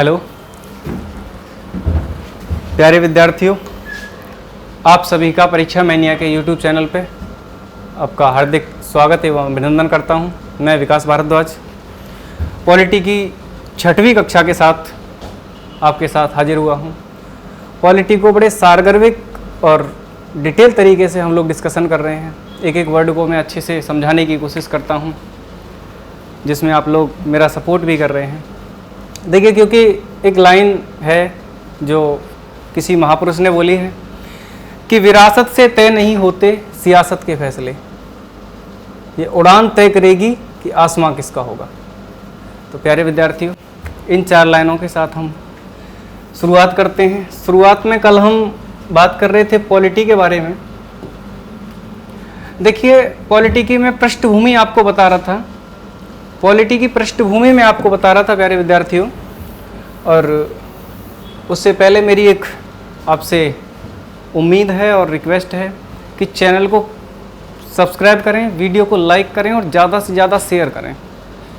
Hello प्यारे विद्यार्थियों, आप सभी का परीक्षा मैनिया के यूट्यूब चैनल पे आपका हार्दिक स्वागत एवं अभिनंदन करता हूं। मैं विकास भारद्वाज पॉलिटी की 6वीं कक्षा के साथ आपके साथ हाजिर हुआ हूं। पॉलिटी को बड़े सारगर्भिक और डिटेल तरीके से हम लोग डिस्कशन कर रहे हैं। एक एक वर्ड को मैं अच्छे से समझाने की कोशिश करता हूं, जिसमें आप लोग मेरा सपोर्ट भी कर रहे हैं। देखिए, क्योंकि एक लाइन है जो किसी महापुरुष ने बोली है कि विरासत से तय नहीं होते सियासत के फैसले, ये उड़ान तय करेगी कि आसमां किसका होगा। तो प्यारे विद्यार्थियों, इन 4 लाइनों के साथ हम शुरुआत करते हैं। शुरुआत में कल हम बात कर रहे थे पॉलिटी के बारे में। देखिए, पॉलिटी की मैं पृष्ठभूमि आपको बता रहा था, पॉलिटी की पृष्ठभूमि में आपको बता रहा था प्यारे विद्यार्थियों। और उससे पहले मेरी एक आपसे उम्मीद है और रिक्वेस्ट है कि चैनल को सब्सक्राइब करें, वीडियो को लाइक करें और ज़्यादा से ज़्यादा शेयर करें।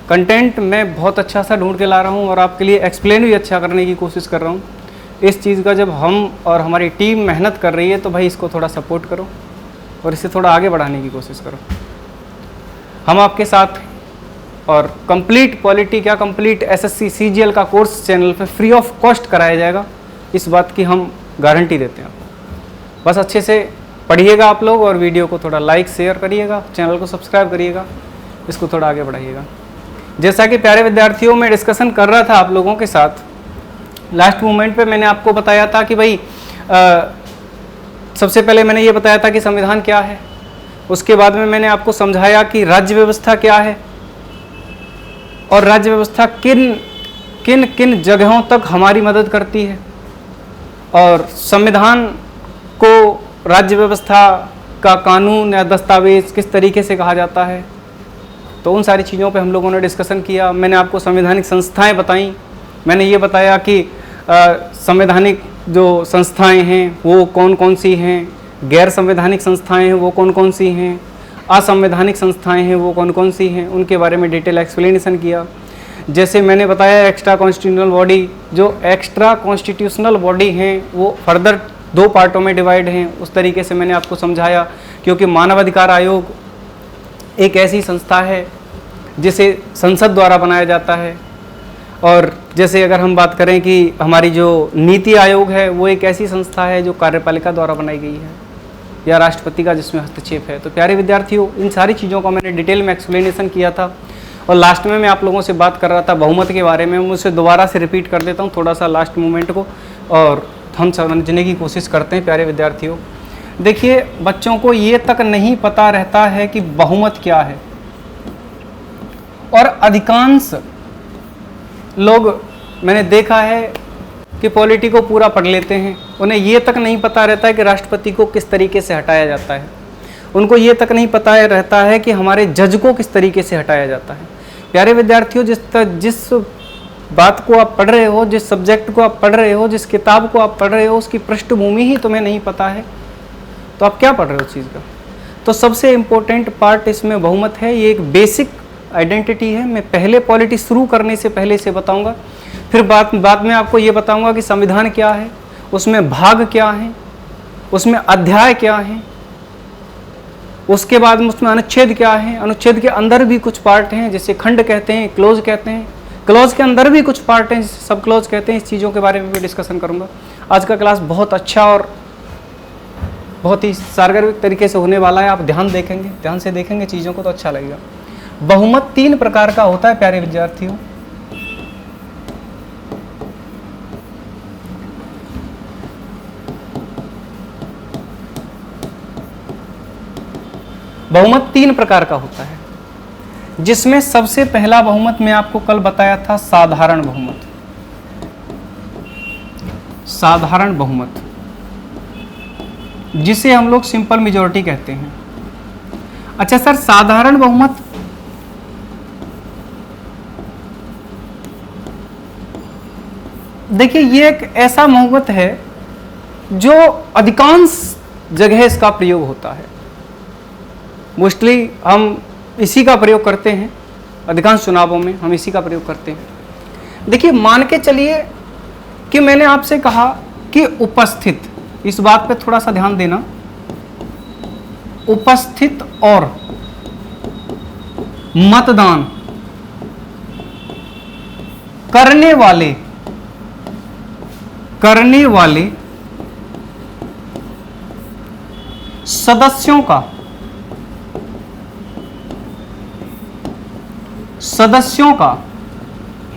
कंटेंट मैं बहुत अच्छा सा ढूंढ के ला रहा हूँ और आपके लिए एक्सप्लेन भी अच्छा करने की कोशिश कर रहा हूँ। इस चीज़ का जब हम और हमारी टीम मेहनत कर रही है तो भाई इसको थोड़ा सपोर्ट करो और इसे थोड़ा आगे बढ़ाने की कोशिश करो। हम आपके साथ और कंप्लीट पॉलिटी क्या कंप्लीट एसएससी सीजीएल का कोर्स चैनल पे फ्री ऑफ कॉस्ट कराया जाएगा, इस बात की हम गारंटी देते हैं। बस अच्छे से पढ़िएगा आप लोग और वीडियो को थोड़ा लाइक शेयर करिएगा, चैनल को सब्सक्राइब करिएगा, इसको थोड़ा आगे बढ़ाइएगा। जैसा कि प्यारे विद्यार्थियों में डिस्कशन कर रहा था आप लोगों के साथ, लास्ट मोमेंट पे मैंने आपको बताया था कि भाई सबसे पहले मैंने ये बताया था कि संविधान क्या है। उसके बाद में मैंने आपको समझाया कि राज्य व्यवस्था क्या है और राज्य व्यवस्था किन किन जगहों तक हमारी मदद करती है, और संविधान को राज्य व्यवस्था का कानून या दस्तावेज किस तरीके से कहा जाता है। तो उन सारी चीज़ों पे हम लोगों ने डिस्कशन किया। मैंने आपको संवैधानिक संस्थाएं बताई। मैंने ये बताया कि संवैधानिक जो संस्थाएं हैं वो कौन कौन सी हैं, गैर संवैधानिक संस्थाएं हैं वो कौन कौन सी हैं, असंवैधानिक संस्थाएं हैं वो कौन कौन सी हैं, उनके बारे में डिटेल एक्सप्लेनेशन किया। जैसे मैंने बताया एक्स्ट्रा कॉन्स्टिट्यूशनल बॉडी, जो एक्स्ट्रा कॉन्स्टिट्यूशनल बॉडी हैं वो फर्दर 2 पार्टों में डिवाइड हैं, उस तरीके से मैंने आपको समझाया। क्योंकि मानवाधिकार आयोग एक ऐसी संस्था है जिसे संसद द्वारा बनाया जाता है, और जैसे अगर हम बात करें कि हमारी जो नीति आयोग है वो एक ऐसी संस्था है जो कार्यपालिका द्वारा बनाई गई है या राष्ट्रपति का जिसमें हस्तक्षेप है। तो प्यारे विद्यार्थियों, इन सारी चीज़ों का मैंने डिटेल में एक्सप्लेनेशन किया था। और लास्ट में मैं आप लोगों से बात कर रहा था बहुमत के बारे में। मैं उसे दोबारा से रिपीट कर देता हूँ थोड़ा सा लास्ट मोमेंट को, और हम समझने की कोशिश करते हैं। प्यारे विद्यार्थियों, देखिए, बच्चों को ये तक नहीं पता रहता है कि बहुमत क्या है, और अधिकांश लोग मैंने देखा है कि पॉलिटी को पूरा पढ़ लेते हैं, उन्हें ये तक नहीं पता रहता है कि राष्ट्रपति को किस तरीके से हटाया जाता है, उनको ये तक नहीं पता रहता है कि हमारे जज को किस तरीके से हटाया जाता है। प्यारे विद्यार्थियों, जिस बात को आप पढ़ रहे हो, जिस सब्जेक्ट को आप पढ़ रहे हो, जिस किताब को आप पढ़ रहे हो, उसकी पृष्ठभूमि ही तुम्हें नहीं पता है तो आप क्या पढ़ रहे हो उस चीज़ का। तो सबसे इम्पोर्टेंट पार्ट इसमें बहुमत है। ये एक बेसिक आइडेंटिटी है। मैं पहले पॉलिटी शुरू करने से पहले इसे बताऊंगा, फिर बाद में आपको ये बताऊंगा कि संविधान क्या है, उसमें भाग क्या है, उसमें अध्याय क्या है, उसके बाद में उसमें अनुच्छेद क्या है, अनुच्छेद के अंदर भी कुछ पार्ट हैं जिसे खंड कहते हैं, क्लोज कहते हैं, क्लोज के अंदर भी कुछ पार्ट हैं जिसे सब क्लोज कहते हैं। इस चीज़ों के बारे में भी डिस्कशन करूंगा। आज का क्लास बहुत अच्छा और बहुत ही सारगर्भिक तरीके से होने वाला है। आप ध्यान से देखेंगे चीज़ों को तो अच्छा लगेगा। बहुमत 3 प्रकार का होता है प्यारे विद्यार्थियों। बहुमत 3 प्रकार का होता है, जिसमें सबसे पहला बहुमत मैं आपको कल बताया था साधारण बहुमत। साधारण बहुमत जिसे हम लोग सिंपल मेजॉरिटी कहते हैं। अच्छा सर, साधारण बहुमत देखिए, ये एक ऐसा बहुमत है जो अधिकांश जगह इसका प्रयोग होता है। मोस्टली हम इसी का प्रयोग करते हैं, अधिकांश चुनावों में हम इसी का प्रयोग करते हैं। देखिए, मान के चलिए कि मैंने आपसे कहा कि उपस्थित, इस बात पे थोड़ा सा ध्यान देना, उपस्थित और मतदान करने वाले सदस्यों का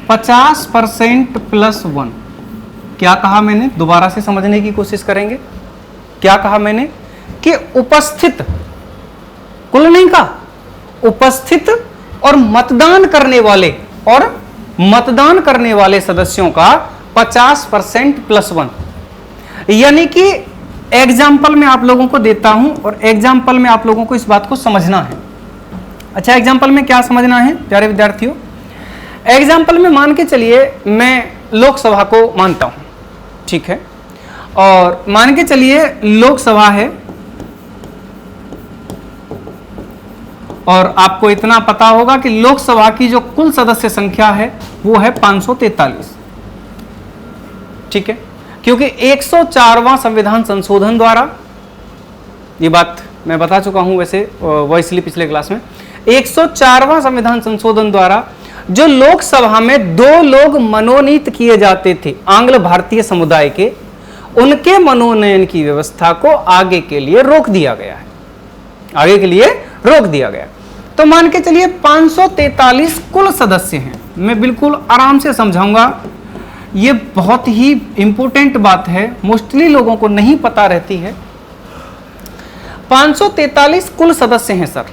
50% प्लस 1। क्या कहा मैंने, दोबारा से समझने की कोशिश करेंगे। क्या कहा मैंने कि उपस्थित, कुल नहीं कहा, उपस्थित और मतदान करने वाले सदस्यों का 50% प्लस 1। यानी कि एग्जाम्पल में आप लोगों को देता हूं और एग्जाम्पल में आप लोगों को इस बात को समझना है। अच्छा, एग्जाम्पल में क्या समझना है प्यारे विद्यार्थियों? एग्जाम्पल में मान के चलिए मैं लोकसभा को मानता हूं, ठीक है, और मान के चलिए लोकसभा है और आपको इतना पता होगा कि लोकसभा की जो कुल सदस्य संख्या है वो है 543, ठीक है, क्योंकि 104वां संविधान संशोधन द्वारा, ये बात मैं बता चुका हूं वैसे वॉइसली पिछले क्लास में, 104वां संविधान संशोधन द्वारा जो लोकसभा में 2 लोग मनोनीत किए जाते थे आंग्ल भारतीय समुदाय के, उनके मनोनयन की व्यवस्था को आगे के लिए रोक दिया गया है, आगे के लिए रोक दिया गया। तो मान के चलिए 543 कुल सदस्य हैं। मैं बिल्कुल आराम से समझाऊंगा, ये बहुत ही इंपॉर्टेंट बात है, मोस्टली लोगों को नहीं पता रहती है। 543 कुल सदस्य हैं सर।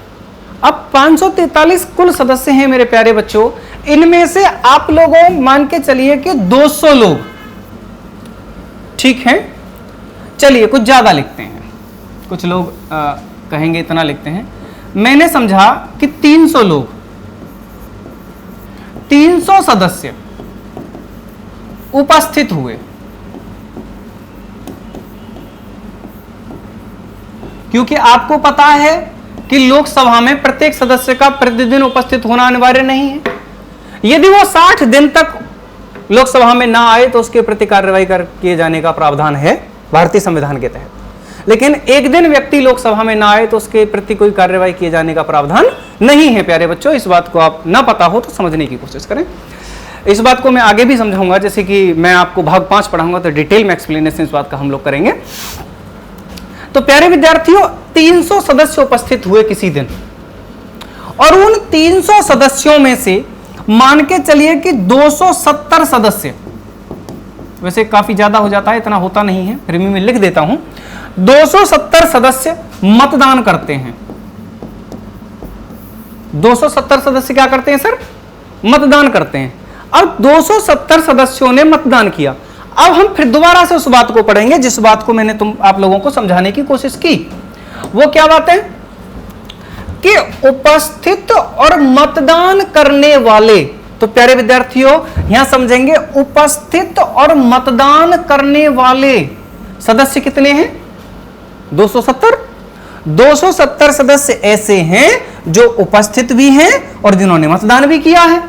अब 543 कुल सदस्य हैं मेरे प्यारे बच्चों, इनमें से आप लोगों मान के चलिए कि 200 लोग, ठीक है, चलिए कुछ ज्यादा लिखते हैं, कुछ लोग कहेंगे इतना लिखते हैं, मैंने समझा कि 300 लोग, 300 सदस्य उपस्थित हुए, क्योंकि आपको पता है कि लोकसभा में प्रत्येक सदस्य का प्रतिदिन उपस्थित होना अनिवार्य नहीं है। यदि वो 60 दिन तक लोकसभा में ना आए तो उसके प्रति कार्रवाई किए जाने का प्रावधान है भारतीय संविधान के तहत, लेकिन एक दिन व्यक्ति लोकसभा में ना आए तो उसके प्रति कोई कार्रवाई किए जाने का प्रावधान नहीं है। प्यारे बच्चों, इस बात को आप ना पता हो तो समझने की कोशिश करें। इस बात को मैं आगे भी समझाऊंगा, जैसे कि मैं आपको भाग 5 पढ़ाऊंगा तो डिटेल में एक्सप्लेनेशन इस बात का हम लोग करेंगे। तो प्यारे विद्यार्थियों, 300 सदस्य उपस्थित हुए किसी दिन, और उन 300 सदस्यों में से मान के चलिए कि 270 सदस्य, वैसे काफी ज्यादा हो जाता है, इतना होता नहीं है, फिर भी मैं लिख देता हूं, 270 सदस्य मतदान करते हैं। 270 सदस्य क्या करते हैं सर? मतदान करते हैं। अब 270 सदस्यों ने मतदान किया। अब हम फिर दोबारा से उस बात को पढ़ेंगे जिस बात को मैंने आप लोगों को समझाने की कोशिश की। वो क्या बात है कि उपस्थित और मतदान करने वाले, तो प्यारे विद्यार्थियों यहां समझेंगे, उपस्थित और मतदान करने वाले सदस्य कितने हैं? 270। 270 सदस्य ऐसे हैं जो उपस्थित भी हैं और जिन्होंने मतदान भी किया है।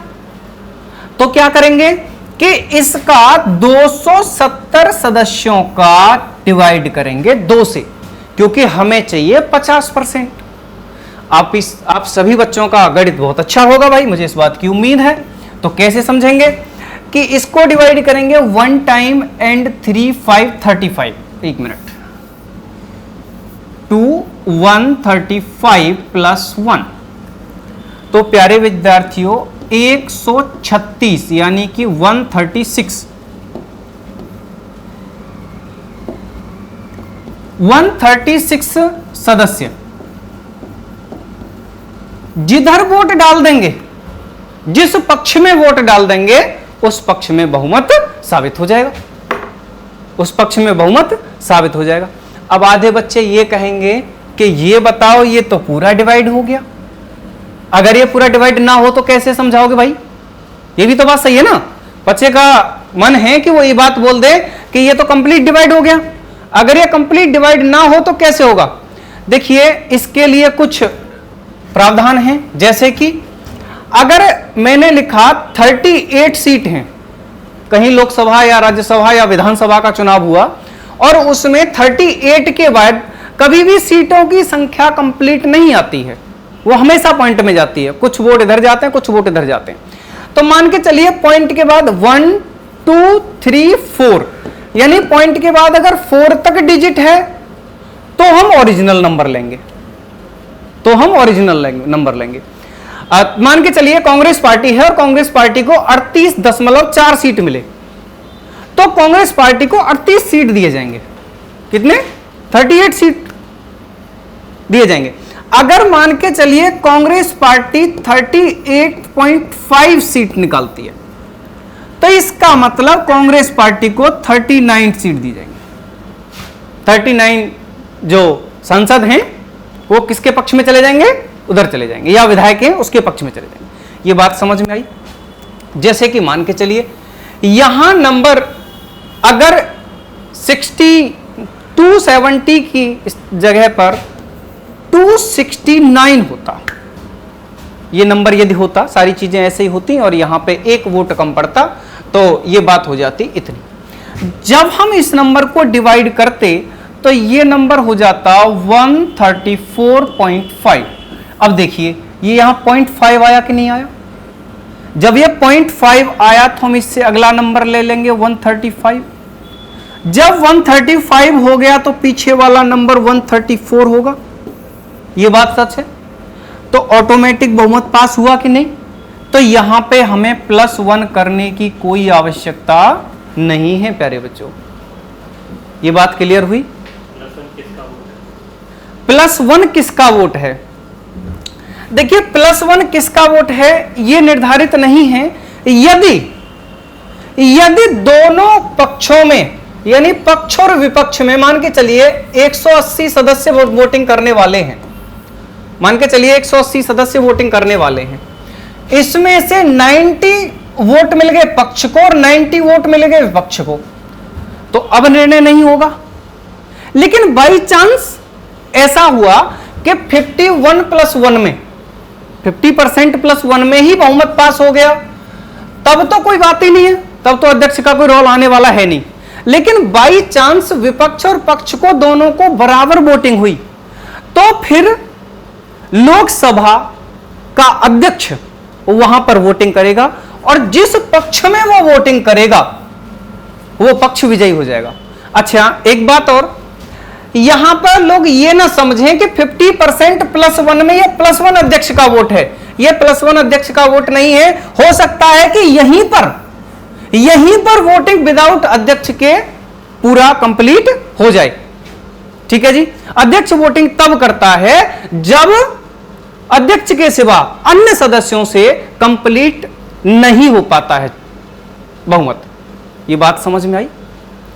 तो क्या करेंगे कि इसका 270 सदस्यों का डिवाइड करेंगे 2 से, क्योंकि हमें चाहिए 50%। आप सभी बच्चों का गणित बहुत अच्छा होगा भाई, मुझे इस बात की उम्मीद है। तो कैसे समझेंगे कि इसको डिवाइड करेंगे 1 टाइम एंड 3 5 35, एक मिनट, 2 135 प्लस 1, तो प्यारे विद्यार्थियों 136 यानी कि 136 सदस्य जिधर वोट डाल देंगे, जिस पक्ष में वोट डाल देंगे उस पक्ष में बहुमत साबित हो जाएगा, उस पक्ष में बहुमत साबित हो जाएगा। अब आधे बच्चे ये कहेंगे कि ये बताओ, ये तो पूरा डिवाइड हो गया, अगर ये पूरा डिवाइड ना हो तो कैसे समझाओगे भाई? ये भी तो बात सही है ना। बच्चे का मन है कि वो ये बात बोल दे कि ये तो कंप्लीट डिवाइड हो गया। अगर ये कंप्लीट डिवाइड ना हो तो कैसे होगा? देखिए, इसके लिए कुछ प्रावधान है, जैसे कि अगर मैंने लिखा 38 सीट हैं, कहीं लोकसभा या राज्यसभा या विधानसभा का चुनाव हुआ और उसमें 38 के बाद कभी भी सीटों की संख्या कंप्लीट नहीं आती है, वो हमेशा पॉइंट में जाती है, कुछ वोट इधर जाते हैं, कुछ वोट इधर जाते हैं। तो मान के चलिए पॉइंट के बाद 1 2 3 4, यानी पॉइंट के बाद अगर 4 तक डिजिट है तो हम ओरिजिनल नंबर लेंगे, नंबर लेंगे। मान के चलिए कांग्रेस पार्टी है और कांग्रेस पार्टी को 38.4 सीट मिले, तो कांग्रेस पार्टी को 38 सीट दिए जाएंगे। कितने? 38 सीट दिए जाएंगे। अगर मान के चलिए कांग्रेस पार्टी 38.5 सीट निकालती है, तो इसका मतलब कांग्रेस पार्टी को 39 सीट दी जाएंगी। 39 जो सांसद हैं वो किसके पक्ष में चले जाएंगे? उधर चले जाएंगे, या विधायक हैं उसके पक्ष में चले जाएंगे। ये बात समझ में आई? जैसे कि मान के चलिए यहां नंबर अगर 270 की जगह पर 269 होता, ये नंबर यदि होता, सारी चीजें ऐसे ही होती और यहां पे एक वोट कम पड़ता, तो ये बात हो जाती इतनी। जब हम इस नंबर को डिवाइड करते तो ये नंबर हो जाता 134.5। अब देखिए ये यहां 0.5 आया कि नहीं आया? जब ये 0.5 आया तो हम इससे अगला नंबर ले लेंगे 135। जब 135 हो गया तो पीछे वाला नंबर 134 होगा। ये बात सच है। तो ऑटोमेटिक बहुमत पास हुआ कि नहीं? तो यहां पे हमें +1 करने की कोई आवश्यकता नहीं है प्यारे बच्चों। ये बात क्लियर हुई? +1 किसका वोट है? देखिए +1 किसका वोट है ये निर्धारित नहीं है। यदि दोनों पक्षों में, यानी पक्ष और विपक्ष में, मान के चलिए 180 सदस्य वोटिंग करने वाले हैं, मान के चलिए 180 सदस्य वोटिंग करने वाले हैं, इसमें से 90 वोट मिल गए पक्ष को और 90 वोट मिल गए विपक्ष को, तो अब निर्णय नहीं होगा। लेकिन बाई चांस ऐसा हुआ कि 51+1 में, 50% +1 में ही बहुमत पास हो गया, तब तो कोई बात ही नहीं है, तब तो अध्यक्ष का कोई रोल आने वाला है नहीं। लेकिन बाई चांस विपक्ष और पक्ष को दोनों को बराबर वोटिंग हुई, तो फिर लोकसभा का अध्यक्ष वहां पर वोटिंग करेगा और जिस पक्ष में वो वोटिंग करेगा वो पक्ष विजयी हो जाएगा। अच्छा एक बात और, यहां पर लोग ये ना समझें कि 50% +1 में ये +1 अध्यक्ष का वोट है, ये +1 अध्यक्ष का वोट नहीं है। हो सकता है कि यहीं पर वोटिंग विदाउट अध्यक्ष के पूरा कंप्लीट हो जाए। ठीक है जी। अध्यक्ष वोटिंग तब करता है जब अध्यक्ष के सिवा अन्य सदस्यों से कंप्लीट नहीं हो पाता है बहुमत। ये बात समझ में आई?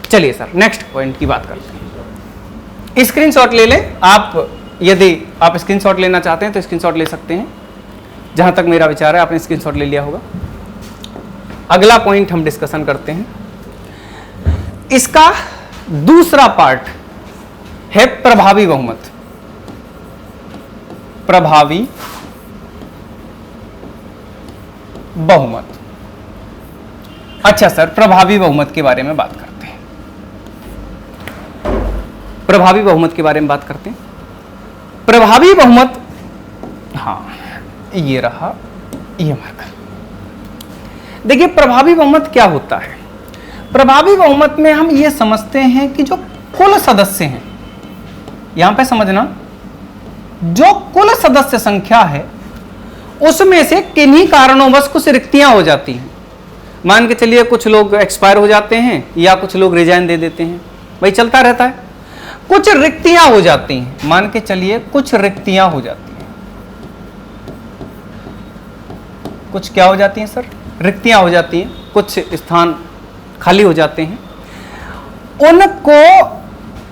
चलिए सर नेक्स्ट पॉइंट की बात करते हैं। स्क्रीनशॉट ले लें आप, यदि आप स्क्रीनशॉट लेना चाहते हैं तो स्क्रीनशॉट ले सकते हैं। जहां तक मेरा विचार है आपने स्क्रीनशॉट ले लिया होगा। अगला पॉइंट हम डिस्कशन करते हैं। इसका दूसरा पार्ट है प्रभावी बहुमत। प्रभावी बहुमत। अच्छा सर, प्रभावी बहुमत के बारे में बात करते हैं। प्रभावी बहुमत के बारे में बात करते हैं। प्रभावी बहुमत, हाँ ये रहा, ये मार्कर। देखिए प्रभावी बहुमत क्या होता है। प्रभावी बहुमत में हम ये समझते हैं कि जो कुल सदस्य हैं, यहां पे समझना, जो कुल सदस्य संख्या है उसमें से किन्हीं कारणोंवश कुछ रिक्तियां हो जाती हैं। मान के चलिए कुछ लोग एक्सपायर हो जाते हैं या कुछ लोग रिजाइन दे देते हैं, भाई चलता रहता है। कुछ रिक्तियां हो जाती हैं, मान के चलिए कुछ रिक्तियां हो जाती हैं। कुछ क्या हो जाती हैं सर? रिक्तियां हो जाती हैं, कुछ स्थान खाली हो जाते हैं। उनको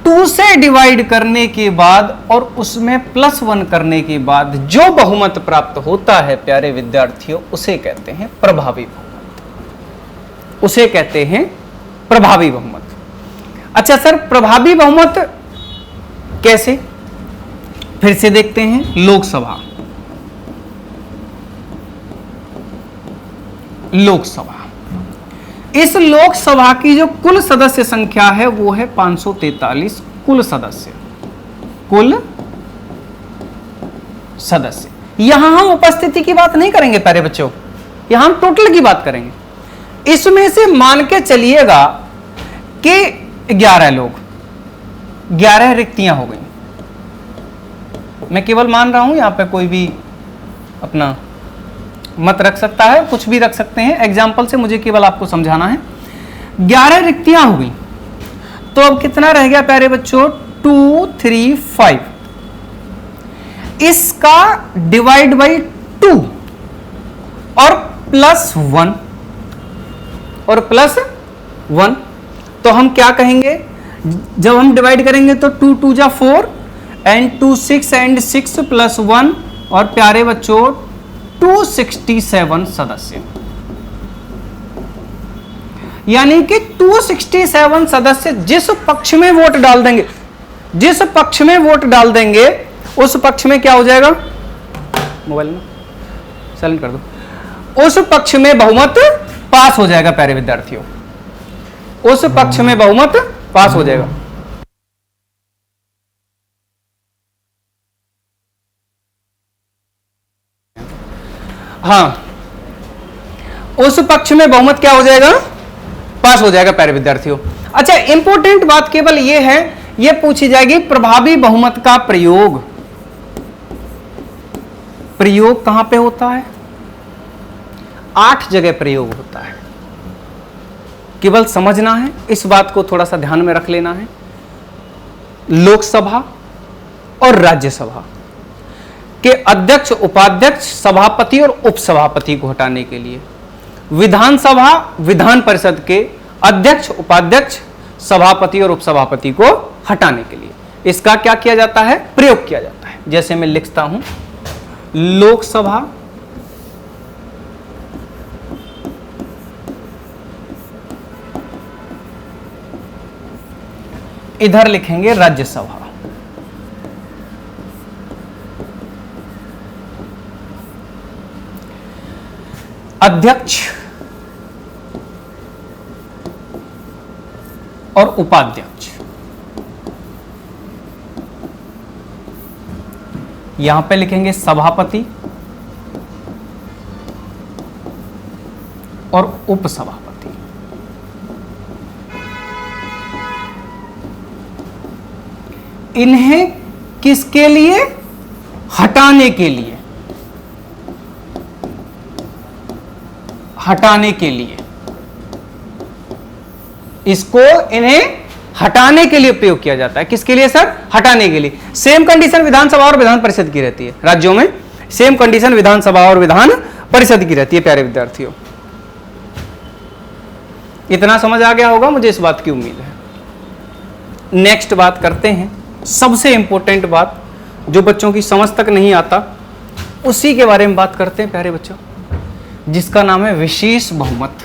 2 से डिवाइड करने के बाद और उसमें +1 करने के बाद जो बहुमत प्राप्त होता है प्यारे विद्यार्थियों, उसे कहते हैं प्रभावी बहुमत। उसे कहते हैं प्रभावी बहुमत। अच्छा सर, प्रभावी बहुमत कैसे? फिर से देखते हैं। लोकसभा, इस लोकसभा की जो कुल सदस्य संख्या है वो है 543 कुल सदस्य, कुल सदस्य। यहां हम उपस्थिति की बात नहीं करेंगे प्यारे बच्चों, यहां हम टोटल की बात करेंगे। इसमें से मान के चलिएगा कि 11 लोग, 11 रिक्तियां हो गई। मैं केवल मान रहा हूं, यहां पे कोई भी अपना मत रख सकता है, कुछ भी रख सकते हैं, एग्जाम्पल से मुझे केवल आपको समझाना है। 11 रिक्तियां हो गई, तो अब कितना रह गया प्यारे बच्चों? 2 3 5। इसका डिवाइड बाई 2 और +1 और +1, तो हम क्या कहेंगे? जब हम डिवाइड करेंगे तो 2 2 जा 4 एंड 2 6 एंड 6 +1 और प्यारे बच्चों 267 सदस्य। यानी कि 267 सदस्य जिस पक्ष में वोट डाल देंगे, जिस पक्ष में वोट डाल देंगे उस पक्ष में क्या हो जाएगा? मोबाइल में साइलेंट कर दो। उस पक्ष में बहुमत पास हो जाएगा प्यारे विद्यार्थियों, उस पक्ष में बहुमत पास हो जाएगा। हाँ, उस पक्ष में बहुमत क्या हो जाएगा? पास हो जाएगा प्यारे विद्यार्थियों। अच्छा, इंपॉर्टेंट बात केवल यह है, यह पूछी जाएगी प्रभावी बहुमत का प्रयोग, प्रयोग कहां पे होता है? 8 जगह प्रयोग होता है। केवल समझना है, इस बात को थोड़ा सा ध्यान में रख लेना है। लोकसभा और राज्यसभा के अध्यक्ष, उपाध्यक्ष, सभापति और उपसभापति को हटाने के लिए, विधानसभा, विधान परिषद के अध्यक्ष, उपाध्यक्ष, सभापति और उपसभापति को हटाने के लिए इसका क्या किया जाता है? प्रयोग किया जाता है। जैसे मैं लिखता हूं, लोकसभा, इधर लिखेंगे राज्यसभा, अध्यक्ष और उपाध्यक्ष, यहां पे लिखेंगे सभापति और उपसभापति। इन्हें किसके लिए? हटाने के लिए, हटाने के लिए, इसको इन्हें हटाने के लिए प्रयोग किया जाता है। किसके लिए सर? हटाने के लिए। सेम कंडीशन विधानसभा और विधान परिषद की रहती है, राज्यों में सेम कंडीशन विधानसभा और विधान परिषद की रहती है प्यारे विद्यार्थियों। इतना समझ आ गया होगा, मुझे इस बात की उम्मीद है। नेक्स्ट बात करते हैं, सबसे इंपॉर्टेंट बात जो बच्चों की समझ तक नहीं आता, उसी के बारे में बात करते हैं प्यारे बच्चों, जिसका नाम है विशेष बहुमत।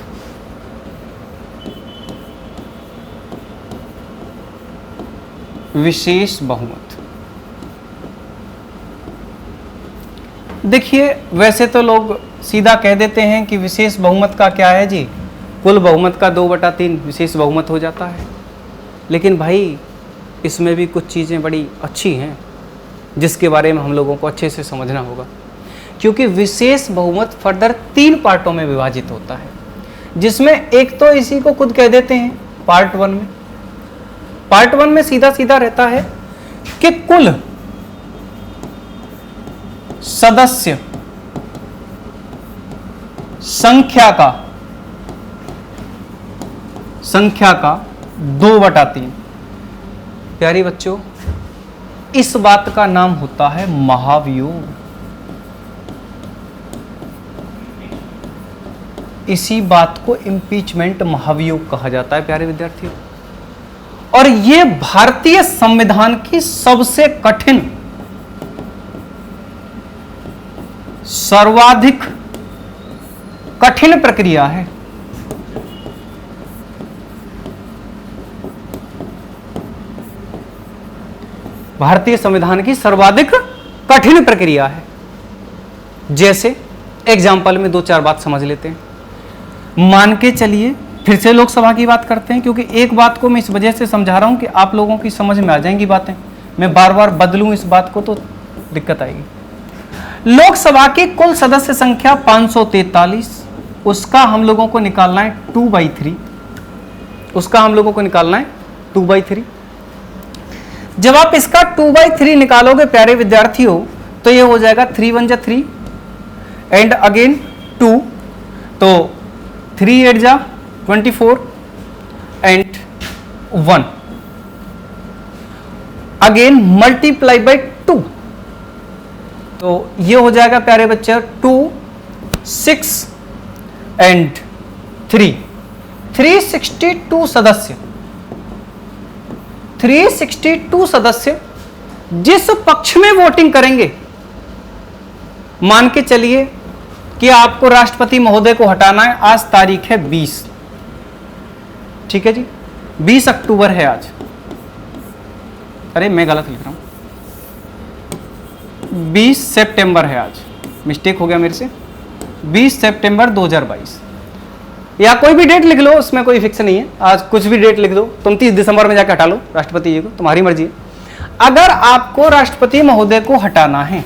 विशेष बहुमत। देखिए, वैसे तो लोग सीधा कह देते हैं कि विशेष बहुमत का क्या है जी, कुल बहुमत का 2/3 विशेष बहुमत हो जाता है। लेकिन भाई, इसमें भी कुछ चीज़ें बड़ी अच्छी हैं जिसके बारे में हम लोगों को अच्छे से समझना होगा, क्योंकि विशेष बहुमत फर्दर 3 पार्टों में विभाजित होता है, जिसमें एक तो इसी को खुद कह देते हैं पार्ट 1 में। पार्ट 1 में सीधा सीधा रहता है कि कुल सदस्य संख्या का 2/3। प्यारी बच्चों, इस बात का नाम होता है महाभियोग। इसी बात को इंपीचमेंट महाभियोग कहा जाता है प्यारे विद्यार्थियों। और यह भारतीय संविधान की सबसे कठिन, सर्वाधिक कठिन प्रक्रिया है। भारतीय संविधान की सर्वाधिक कठिन प्रक्रिया है। जैसे एग्जाम्पल में 2-4 बात समझ लेते हैं। मान के चलिए फिर से लोकसभा की बात करते हैं, क्योंकि एक बात को मैं इस वजह से समझा रहा हूं कि आप लोगों की समझ में आ जाएंगी बातें। मैं बार बार बदलूं इस बात को तो दिक्कत आएगी। लोकसभा की कुल सदस्य संख्या 543, उसका हम लोगों को निकालना है 2/3। उसका हम लोगों को निकालना है 2/3। जब आप इसका 2/3 निकालोगे प्यारे विद्यार्थियों, तो ये हो जाएगा 3 1 जा 3 एंड अगेन 2, तो 3 8 जा 24 एंड 1 अगेन मल्टीप्लाई बाई 2, तो ये हो जाएगा प्यारे बच्चे 2 6 एंड 3, 362 सदस्य। 362 सदस्य जिस पक्ष में वोटिंग करेंगे, मान के चलिए कि आपको राष्ट्रपति महोदय को हटाना है। आज तारीख है 20, ठीक है जी, 20 अक्टूबर है आज। अरे मैं गलत लिख रहा हूं, 20 सितंबर है आज, मिस्टेक हो गया मेरे से। 20 सितंबर 2022, या कोई भी डेट लिख लो, उसमें कोई फिक्स नहीं है। आज कुछ भी डेट लिख दो, तुम 30 दिसंबर में जाकर हटा लो राष्ट्रपति जी को, तुम्हारी मर्जी है। अगर आपको राष्ट्रपति महोदय को हटाना है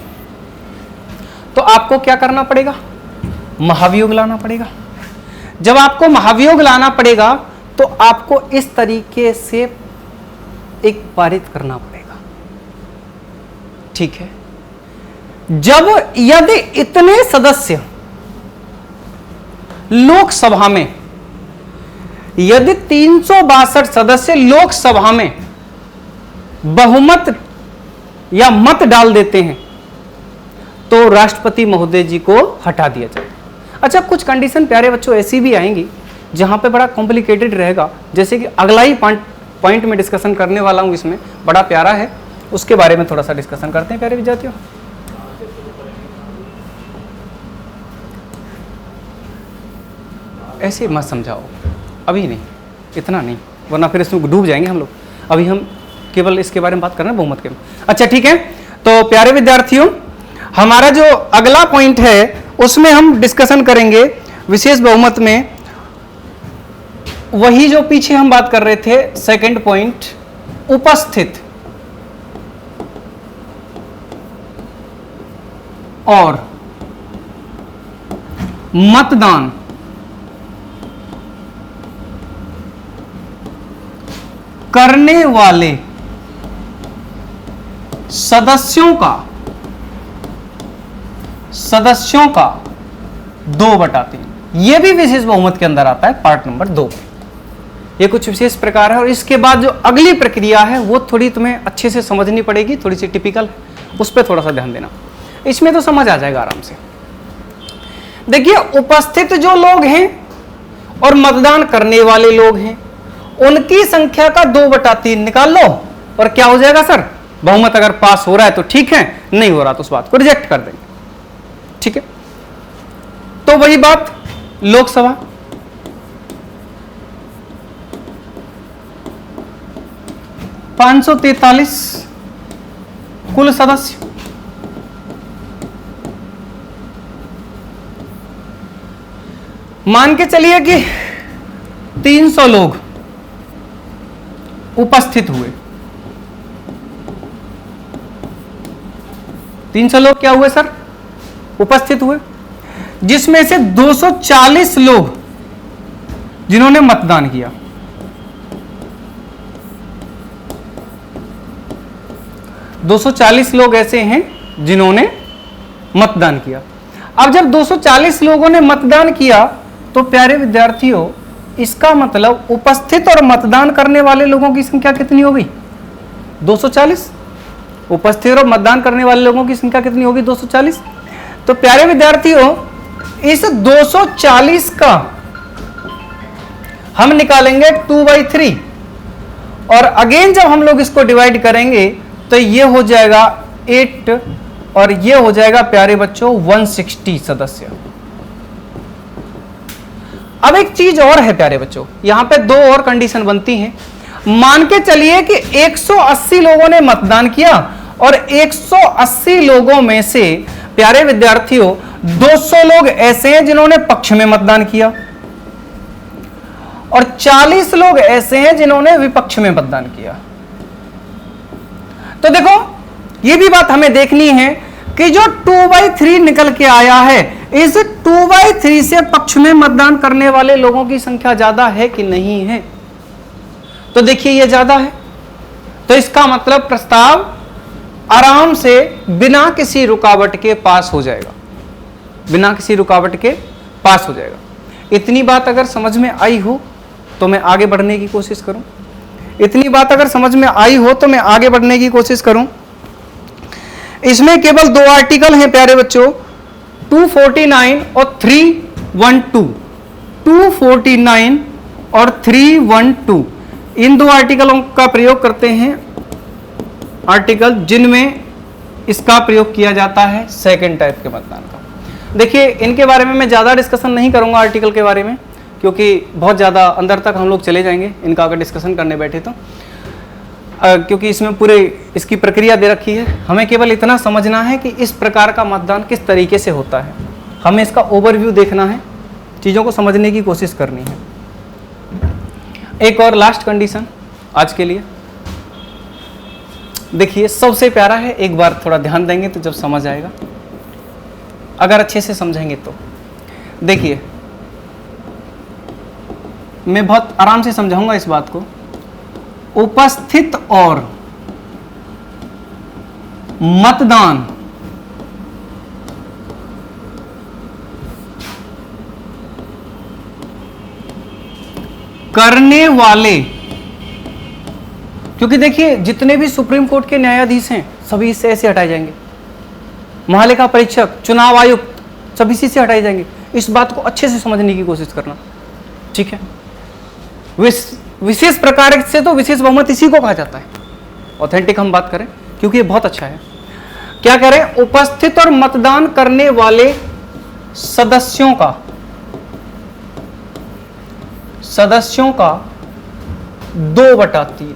तो आपको क्या करना पड़ेगा? महाभियोग लाना पड़ेगा। जब आपको महाभियोग लाना पड़ेगा तो आपको इस तरीके से एक पारित करना पड़ेगा, ठीक है। जब यदि इतने सदस्य लोकसभा में, यदि 362 सदस्य लोकसभा में बहुमत या मत डाल देते हैं तो राष्ट्रपति महोदय जी को हटा दिया जाए। अच्छा, कुछ कंडीशन प्यारे बच्चों ऐसी भी आएंगी जहां पे बड़ा कॉम्प्लिकेटेड रहेगा, जैसे कि अगला ही पॉइंट में डिस्कशन करने वाला हूं, इसमें बड़ा प्यारा है, उसके बारे में थोड़ा सा डिस्कशन करते हैं प्यारे विद्यार्थियों। ऐसे मत समझाओ, अभी नहीं, इतना नहीं, वरना फिर इसमें डूब जाएंगे हम लोग। अभी हम केवल इसके बारे में बात कर रहे हैं, बहुमत के। अच्छा ठीक है, तो प्यारे विद्यार्थियों, हमारा जो अगला पॉइंट है उसमें हम डिस्कशन करेंगे विशेष बहुमत में, वही जो पीछे हम बात कर रहे थे, सेकंड पॉइंट, उपस्थित और मतदान करने वाले सदस्यों का 2/3, यह भी विशेष बहुमत के अंदर आता है, पार्ट नंबर 2। ये कुछ विशेष प्रकार है, और इसके बाद जो अगली प्रक्रिया है वो थोड़ी तुम्हें अच्छे से समझनी पड़ेगी, थोड़ी सी टिपिकल है, उस पर थोड़ा सा ध्यान देना। इसमें तो समझ आ जाएगा आराम से। देखिए, उपस्थित जो लोग हैं और मतदान करने वाले लोग हैं, उनकी संख्या का 2/3 निकाल लो, और क्या हो जाएगा सर? बहुमत अगर पास हो रहा है तो ठीक है, नहीं हो रहा तो उस बात को रिजेक्ट कर देंगे, ठीक है। तो वही बात, लोकसभा 543 कुल सदस्य, मान के चलिए कि 300 लोग उपस्थित हुए। 300 लोग क्या हुए सर? उपस्थित हुए, जिसमें से 240 लोग जिन्होंने मतदान किया। 240 लोग ऐसे हैं जिन्होंने मतदान किया। अब जब 240 लोगों ने मतदान किया तो प्यारे विद्यार्थियों, इसका मतलब उपस्थित और मतदान करने वाले लोगों की संख्या कितनी हो गई? 240। उपस्थित और मतदान करने वाले लोगों की संख्या कितनी होगी? 240। तो प्यारे विद्यार्थियों, इस 240 का हम निकालेंगे 2/3, और अगेन जब हम लोग इसको डिवाइड करेंगे तो ये हो जाएगा 8, और ये हो जाएगा प्यारे बच्चों 160 सदस्य। अब एक चीज और है प्यारे बच्चों, यहां पे 2 और कंडीशन बनती हैं। मान के चलिए कि 180 लोगों ने मतदान किया, और 180 लोगों में से प्यारे विद्यार्थियों 200 लोग ऐसे हैं जिन्होंने पक्ष में मतदान किया, और 40 लोग ऐसे हैं जिन्होंने विपक्ष में मतदान किया। तो देखो ये भी बात हमें देखनी है कि जो 2/3 निकल के आया है, इस 2/3 से पक्ष में मतदान करने वाले लोगों की संख्या ज्यादा है कि नहीं है। तो देखिए ये ज्यादा है, तो इसका मतलब प्रस्ताव आराम से बिना किसी रुकावट के पास हो जाएगा, बिना किसी रुकावट के पास हो जाएगा। इतनी बात अगर समझ में आई हो तो मैं आगे बढ़ने की कोशिश करूं, इतनी बात अगर समझ में आई हो तो मैं आगे बढ़ने की कोशिश करूं। इसमें केवल 2 आर्टिकल हैं प्यारे बच्चों, 249 और 312, 249 और 312, इन 2 आर्टिकलों का प्रयोग करते हैं, आर्टिकल जिनमें इसका प्रयोग किया जाता है सेकंड टाइप के मतदान का। देखिए इनके बारे में मैं ज़्यादा डिस्कशन नहीं करूंगा आर्टिकल के बारे में, क्योंकि बहुत ज़्यादा अंदर तक हम लोग चले जाएंगे इनका अगर डिस्कशन करने बैठे तो, क्योंकि इसमें पूरे इसकी प्रक्रिया दे रखी है। हमें केवल इतना समझना है कि इस प्रकार का मतदान किस तरीके से होता है, हमें इसका ओवरव्यू देखना है, चीज़ों को समझने की कोशिश करनी है। एक और लास्ट कंडीशन आज के लिए, देखिए सबसे प्यारा है, एक बार थोड़ा ध्यान देंगे तो जब समझ आएगा, अगर अच्छे से समझेंगे तो। देखिए मैं बहुत आराम से समझाऊंगा इस बात को। उपस्थित और मतदान करने वाले, क्योंकि देखिए जितने भी सुप्रीम कोर्ट के न्यायाधीश हैं सभी इससे ऐसे हटाए जाएंगे, महालेखा परीक्षक, चुनाव आयुक्त, सब इसी से हटाए जाएंगे। इस बात को अच्छे से समझने की कोशिश करना, ठीक है। विशेष प्रकार से तो विशेष बहुमत इसी को कहा जाता है, ऑथेंटिक हम बात करें, क्योंकि ये बहुत अच्छा है। क्या कह रहे हैं? उपस्थित और मतदान करने वाले सदस्यों का 2/3,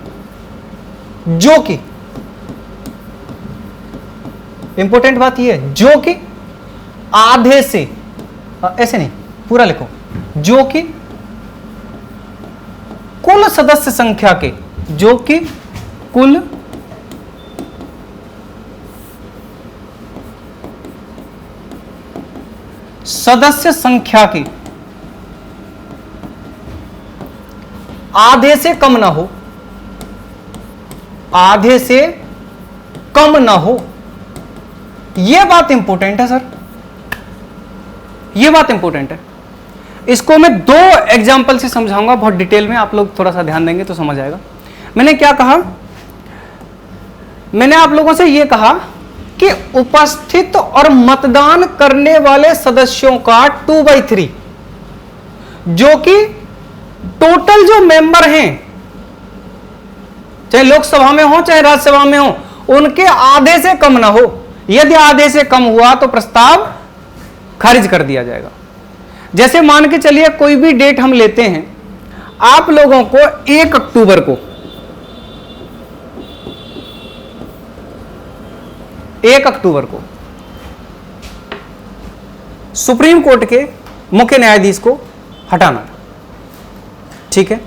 जो कि इंपॉर्टेंट बात यह है, जो कि आधे से, ऐसे नहीं पूरा लिखो, जो कि कुल सदस्य संख्या के, जो कि कुल सदस्य संख्या की आधे से कम ना हो, आधे से कम ना हो। यह बात इंपॉर्टेंट है सर, यह बात इंपॉर्टेंट है। इसको मैं 2 एग्जाम्पल से समझाऊंगा बहुत डिटेल में, आप लोग थोड़ा सा ध्यान देंगे तो समझ आएगा। मैंने क्या कहा? मैंने आप लोगों से यह कहा कि उपस्थित और मतदान करने वाले सदस्यों का 2/3, जो कि टोटल जो मेंबर हैं, चाहे लोकसभा में हो चाहे राज्यसभा में हो, उनके आधे से कम ना हो। यदि आधे से कम हुआ तो प्रस्ताव खारिज कर दिया जाएगा। जैसे मान के चलिए कोई भी डेट हम लेते हैं, आप लोगों को 1 अक्टूबर को, 1 अक्टूबर को सुप्रीम कोर्ट के मुख्य न्यायाधीश को हटाना था, ठीक है।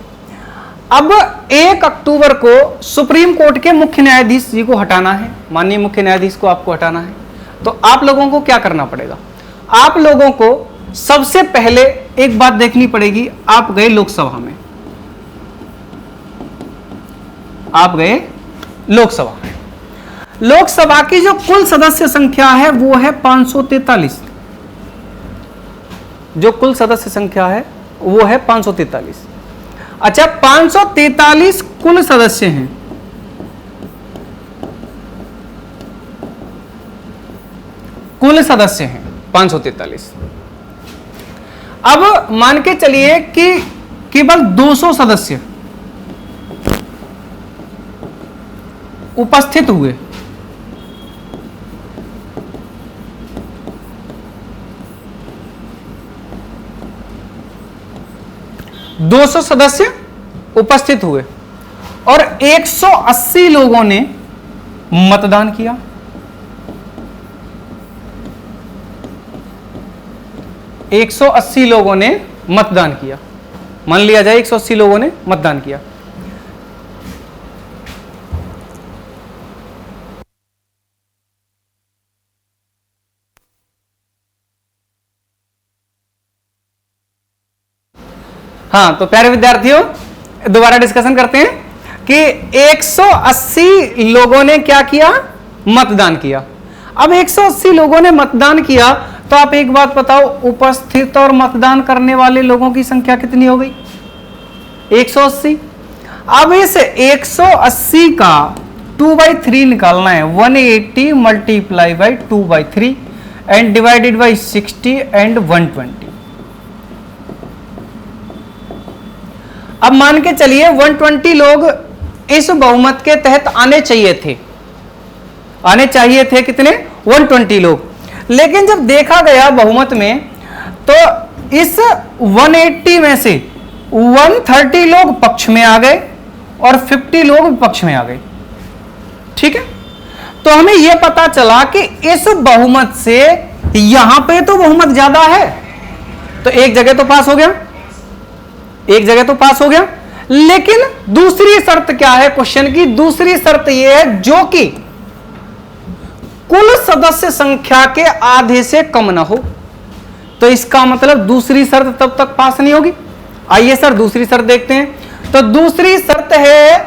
अब 1 अक्टूबर को सुप्रीम कोर्ट के मुख्य न्यायाधीश जी को हटाना है, माननीय मुख्य न्यायाधीश को आपको हटाना है, तो आप लोगों को क्या करना पड़ेगा? आप लोगों को सबसे पहले एक बात देखनी पड़ेगी। आप गए लोकसभा में, आप गए लोकसभा में, लोकसभा की जो कुल सदस्य संख्या है वो है 543, जो कुल सदस्य संख्या है वो है 543। अच्छा, 543 कुल सदस्य हैं, कुल सदस्य हैं 543। अब मान के चलिए कि केवल 200 सदस्य उपस्थित हुए, 200 सदस्य उपस्थित हुए और 180 लोगों ने मतदान किया। एक 180 लोगों ने मतदान किया। मान लिया जाए 180 लोगों ने मतदान किया। हाँ, तो प्यारे विद्यार्थियों दोबारा डिस्कशन करते हैं कि 180 लोगों ने क्या किया, मतदान किया। अब 180 लोगों ने मतदान किया तो आप एक बात बताओ, उपस्थित और मतदान करने वाले लोगों की संख्या कितनी हो गई? 180। अब इस 180 का 2/3 निकालना है। 180 multiply by 2/3 and divided by 60 and 120। अब मान के चलिए 120 लोग इस बहुमत के तहत आने चाहिए थे। आने चाहिए थे कितने? 120 लोग। लेकिन जब देखा गया बहुमत में तो इस 180 में से 130 लोग पक्ष में आ गए और 50 लोग विपक्ष में आ गए। ठीक है, तो हमें यह पता चला कि इस बहुमत से यहां पे तो बहुमत ज्यादा है, तो एक जगह तो पास हो गया, एक जगह तो पास हो गया। लेकिन दूसरी शर्त क्या है क्वेश्चन की? दूसरी शर्त यह है जो कि कुल सदस्य संख्या के आधे से कम ना हो। तो इसका मतलब दूसरी शर्त तब तक पास नहीं होगी। आइए सर दूसरी शर्त देखते हैं। तो दूसरी शर्त है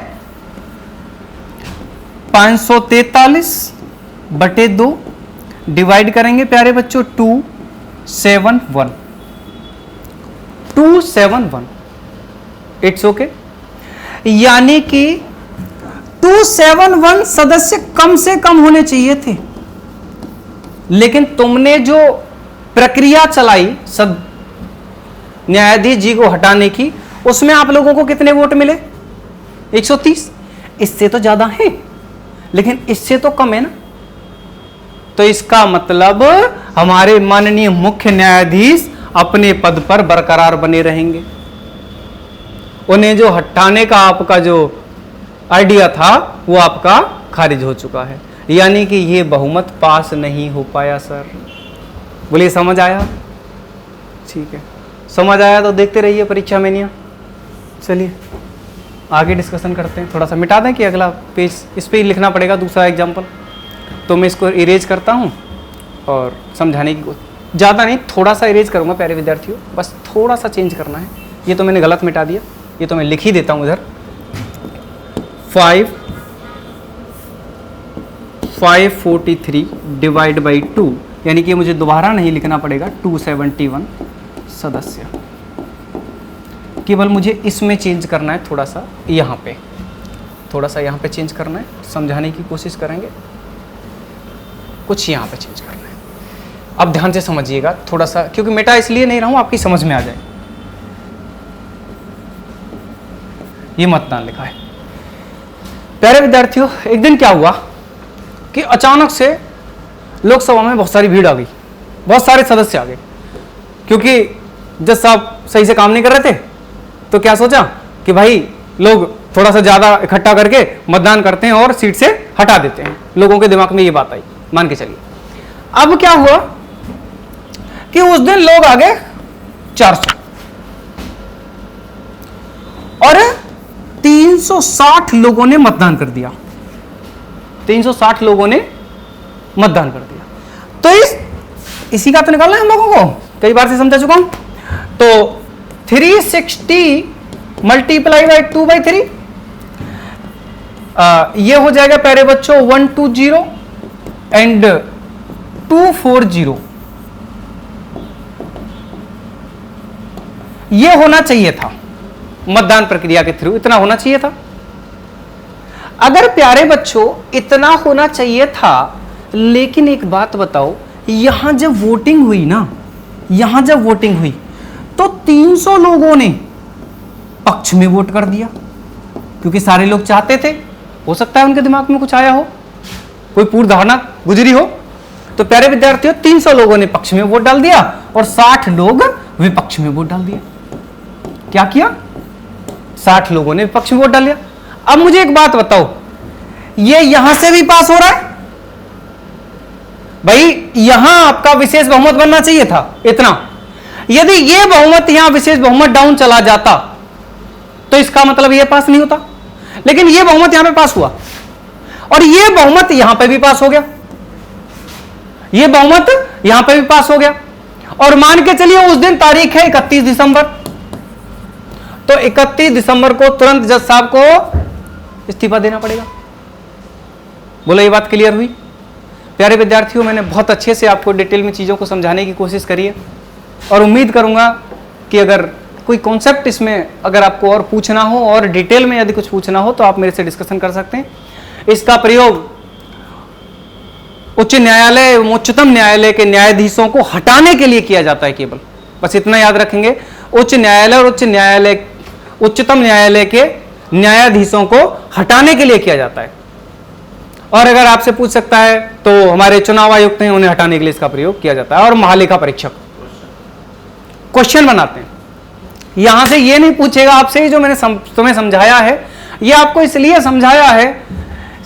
543/2 डिवाइड करेंगे प्यारे बच्चों 271। 271 इट्स ओके। यानी कि 271 सदस्य कम से कम होने चाहिए थे, लेकिन तुमने जो प्रक्रिया चलाई सब न्यायाधीश जी को हटाने की, उसमें आप लोगों को कितने वोट मिले? 130। इससे तो ज्यादा है लेकिन इससे तो कम है ना। तो इसका मतलब हमारे माननीय मुख्य न्यायाधीश अपने पद पर बरकरार बने रहेंगे। उन्हें जो हटाने का आपका जो आइडिया था वो आपका खारिज हो चुका है। यानी कि ये बहुमत पास नहीं हो पाया सर। बोलिए समझ आया? ठीक है, समझ आया तो देखते रहिए परीक्षा में नहीं। चलिए आगे डिस्कशन करते हैं। थोड़ा सा मिटा दें कि अगला पेज इस पे ही लिखना पड़ेगा दूसरा एग्जाम्पल। तो मैं इसको इरेज करता हूँ और समझाने की ज़्यादा नहीं, थोड़ा सा इरेज करूँगा प्यारे विद्यार्थियों, बस थोड़ा सा चेंज करना है। ये तो मैंने गलत मिटा दिया, ये तो मैं लिख ही देता हूँ इधर। 543 डिवाइड बाई 2, यानी कि मुझे दोबारा नहीं लिखना पड़ेगा। 271 सदस्य, केवल मुझे इसमें चेंज करना है, थोड़ा सा यहाँ पे, थोड़ा सा यहाँ पे चेंज करना है। समझाने की कोशिश करेंगे, कुछ यहाँ पे चेंज करना है। अब ध्यान से समझिएगा थोड़ा सा, क्योंकि मिटा इसलिए नहीं रहा हूँ आपकी समझ में आ जाए। ये मतदान लिखा है। प्यारे विद्यार्थियों, एक दिन क्या हुआ कि अचानक से लोकसभा में बहुत सारी भीड़ आ गई, बहुत सारे सदस्य आ गए। क्योंकि जज साहब सही से काम नहीं कर रहे थे, तो क्या सोचा कि भाई लोग थोड़ा सा ज्यादा इकट्ठा करके मतदान करते हैं और सीट से हटा देते हैं। लोगों के दिमाग में ये बात आई, मान के चलिए। अब क्या हुआ कि उस दिन लोग आ गए 400 और 360 लोगों ने मतदान कर दिया। 360 लोगों ने मतदान कर दिया। तो इसी का तो निकालना है हम लोगों को, कई बार से समझा चुका हूं। तो 360 मल्टीप्लाई बाई 2/3, ये हो जाएगा प्यारे बच्चों 120 एंड 240। ये होना चाहिए था मतदान प्रक्रिया के थ्रू, इतना होना चाहिए था। अगर प्यारे बच्चों इतना होना चाहिए था, लेकिन एक बात बताओ, यहां जब वोटिंग हुई ना, यहां जब वोटिंग हुई तो 300 लोगों ने पक्ष में वोट कर दिया, क्योंकि सारे लोग चाहते थे। हो सकता है उनके दिमाग में कुछ आया हो, कोई पूर्व धारणा गुजरी हो। तो प्यारे विद्यार्थियों 300 लोगों ने पक्ष में वोट डाल दिया और 60 लोग विपक्ष में वोट डाल दिया। क्या किया? 60 लोगों ने विपक्ष में वोट डाल दिया। अब मुझे एक बात बताओ, ये यहां से भी पास हो रहा है भाई, यहां आपका विशेष बहुमत बनना चाहिए था इतना, यदि ये बहुमत यहां विशेष बहुमत डाउन चला जाता तो इसका मतलब ये पास नहीं होता, लेकिन ये बहुमत यहां पे पास हुआ और ये बहुमत यहां पे भी पास हो गया, ये बहुमत यहां पे भी पास हो गया। और मान के चलिए उस दिन तारीख है 31 दिसंबर, तो 31 दिसंबर को तुरंत जज साहब को इस्तीफा देना पड़ेगा। बोलो ये बात क्लियर हुई? प्यारे विद्यार्थियों, मैंने बहुत अच्छे से आपको डिटेल में चीजों को समझाने की कोशिश करी है और उम्मीद करूंगा कि अगर कोई कॉन्सेप्ट इसमें अगर आपको और पूछना हो और डिटेल में यदि कुछ पूछना हो तो आप मेरे से डिस्कशन कर सकते हैं। इसका प्रयोग उच्च न्यायालय, उच्चतम न्यायालय के न्यायाधीशों को हटाने के लिए किया जाता है केवल, बस इतना याद रखेंगे। उच्च न्यायालय और उच्चतम न्यायालय के न्यायाधीशों को हटाने के लिए किया जाता है। और अगर आपसे पूछ सकता है तो हमारे चुनाव आयुक्त हैं, उन्हें हटाने के लिए इसका प्रयोग किया जाता है। और महालेखा परीक्षक क्वेश्चन बनाते हैं, यहां से ये नहीं पूछेगा आपसे जो मैंने तुम्हें समझाया है, ये आपको इसलिए समझाया है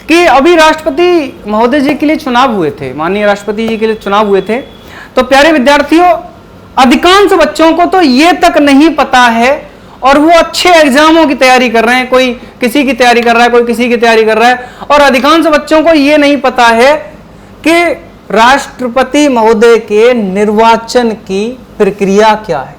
कि अभी राष्ट्रपति महोदय जी के लिए चुनाव हुए थे, माननीय राष्ट्रपति जी के लिए चुनाव हुए थे। तो प्यारे विद्यार्थियों, अधिकांश बच्चों को तो ये तक नहीं पता है और वो अच्छे एग्जामों की तैयारी कर रहे हैं, कोई किसी की तैयारी कर रहा है, कोई किसी की तैयारी कर रहा है, और अधिकांश बच्चों को ये नहीं पता है कि राष्ट्रपति महोदय के निर्वाचन की प्रक्रिया क्या है,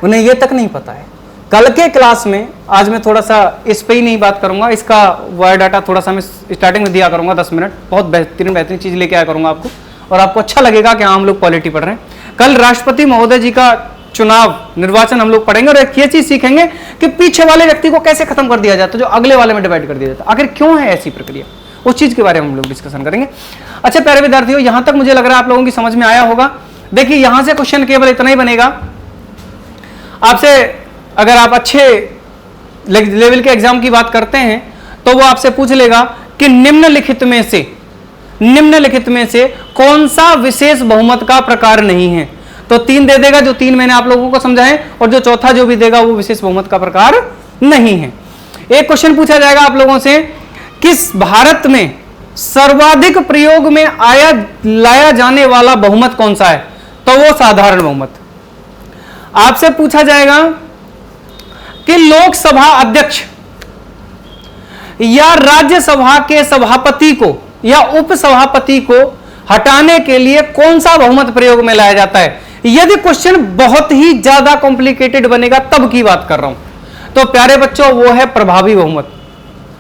उन्हें यह तक नहीं पता है। कल के क्लास में, आज मैं थोड़ा सा इस पे ही नहीं बात करूंगा, इसका बायोडाटा थोड़ा सा मैं स्टार्टिंग में दिया करूंगा 10 मिनट, बहुत बेहतरीन चीज लेके आया करूंगा आपको और आपको अच्छा लगेगा कि हम लोग पॉलिटी पढ़ रहे हैं। कल राष्ट्रपति महोदय जी का चुनाव निर्वाचन हम लोग पढ़ेंगे और एक ये चीज सीखेंगे कि पीछे वाले व्यक्ति को कैसे खत्म कर दिया जाता है, जो अगले वाले में डिवाइड कर दिया जाता है, आखिर क्यों है ऐसी प्रक्रिया, उस चीज के बारे में हम लोग डिस्कशन करेंगे। अच्छा प्यारे विद्यार्थियों, यहां तक मुझे लग रहा है आप लोगों की समझ में आया होगा। देखिए यहां से क्वेश्चन केवल इतना ही बनेगा आपसे, अगर आप अच्छे लेवल के एग्जाम की बात करते हैं तो वो आपसे पूछ लेगा कि निम्नलिखित में से कौन सा विशेष बहुमत का प्रकार नहीं है। तो 3 दे देगा, जो 3 मैंने आप लोगों को समझाए, और जो चौथा जो भी देगा वो विशेष बहुमत का प्रकार नहीं है। एक क्वेश्चन पूछा जाएगा आप लोगों से, किस भारत में सर्वाधिक प्रयोग में लाया जाने वाला बहुमत कौन सा है, तो वो साधारण बहुमत। आपसे पूछा जाएगा कि लोकसभा अध्यक्ष या राज्यसभा के सभापति को या उपसभापति को हटाने के लिए कौन सा बहुमत प्रयोग में लाया जाता है। यदि क्वेश्चन बहुत ही ज्यादा कॉम्प्लिकेटेड बनेगा तब की बात कर रहा हूं। तो प्यारे बच्चों, वो है प्रभावी बहुमत।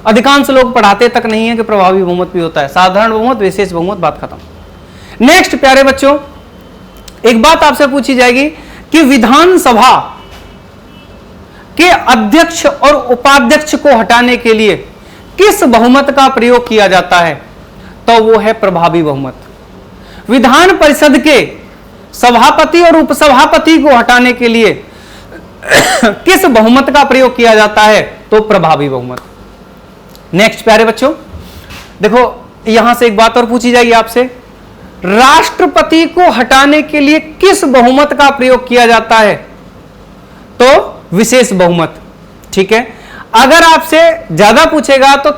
अधिकांश लोग पढ़ाते तक नहीं है कि प्रभावी बहुमत भी होता है, साधारण बहुमत, विशेष बहुमत, बात खत्म। नेक्स्ट प्यारे बच्चों, एक बात आपसे पूछी जाएगी कि विधानसभा के अध्यक्ष और उपाध्यक्ष को हटाने के लिए किस बहुमत का प्रयोग किया जाता है, तो वो है प्रभावी बहुमत। विधान परिषद के सभापति और उपसभापति को हटाने के लिए किस बहुमत का प्रयोग किया जाता है, तो प्रभावी बहुमत। नेक्स्ट प्यारे बच्चों, देखो यहां से एक बात और पूछी जाएगी आपसे, राष्ट्रपति को हटाने के लिए किस बहुमत का प्रयोग किया जाता है, तो विशेष बहुमत। ठीक है, अगर आपसे ज्यादा पूछेगा तो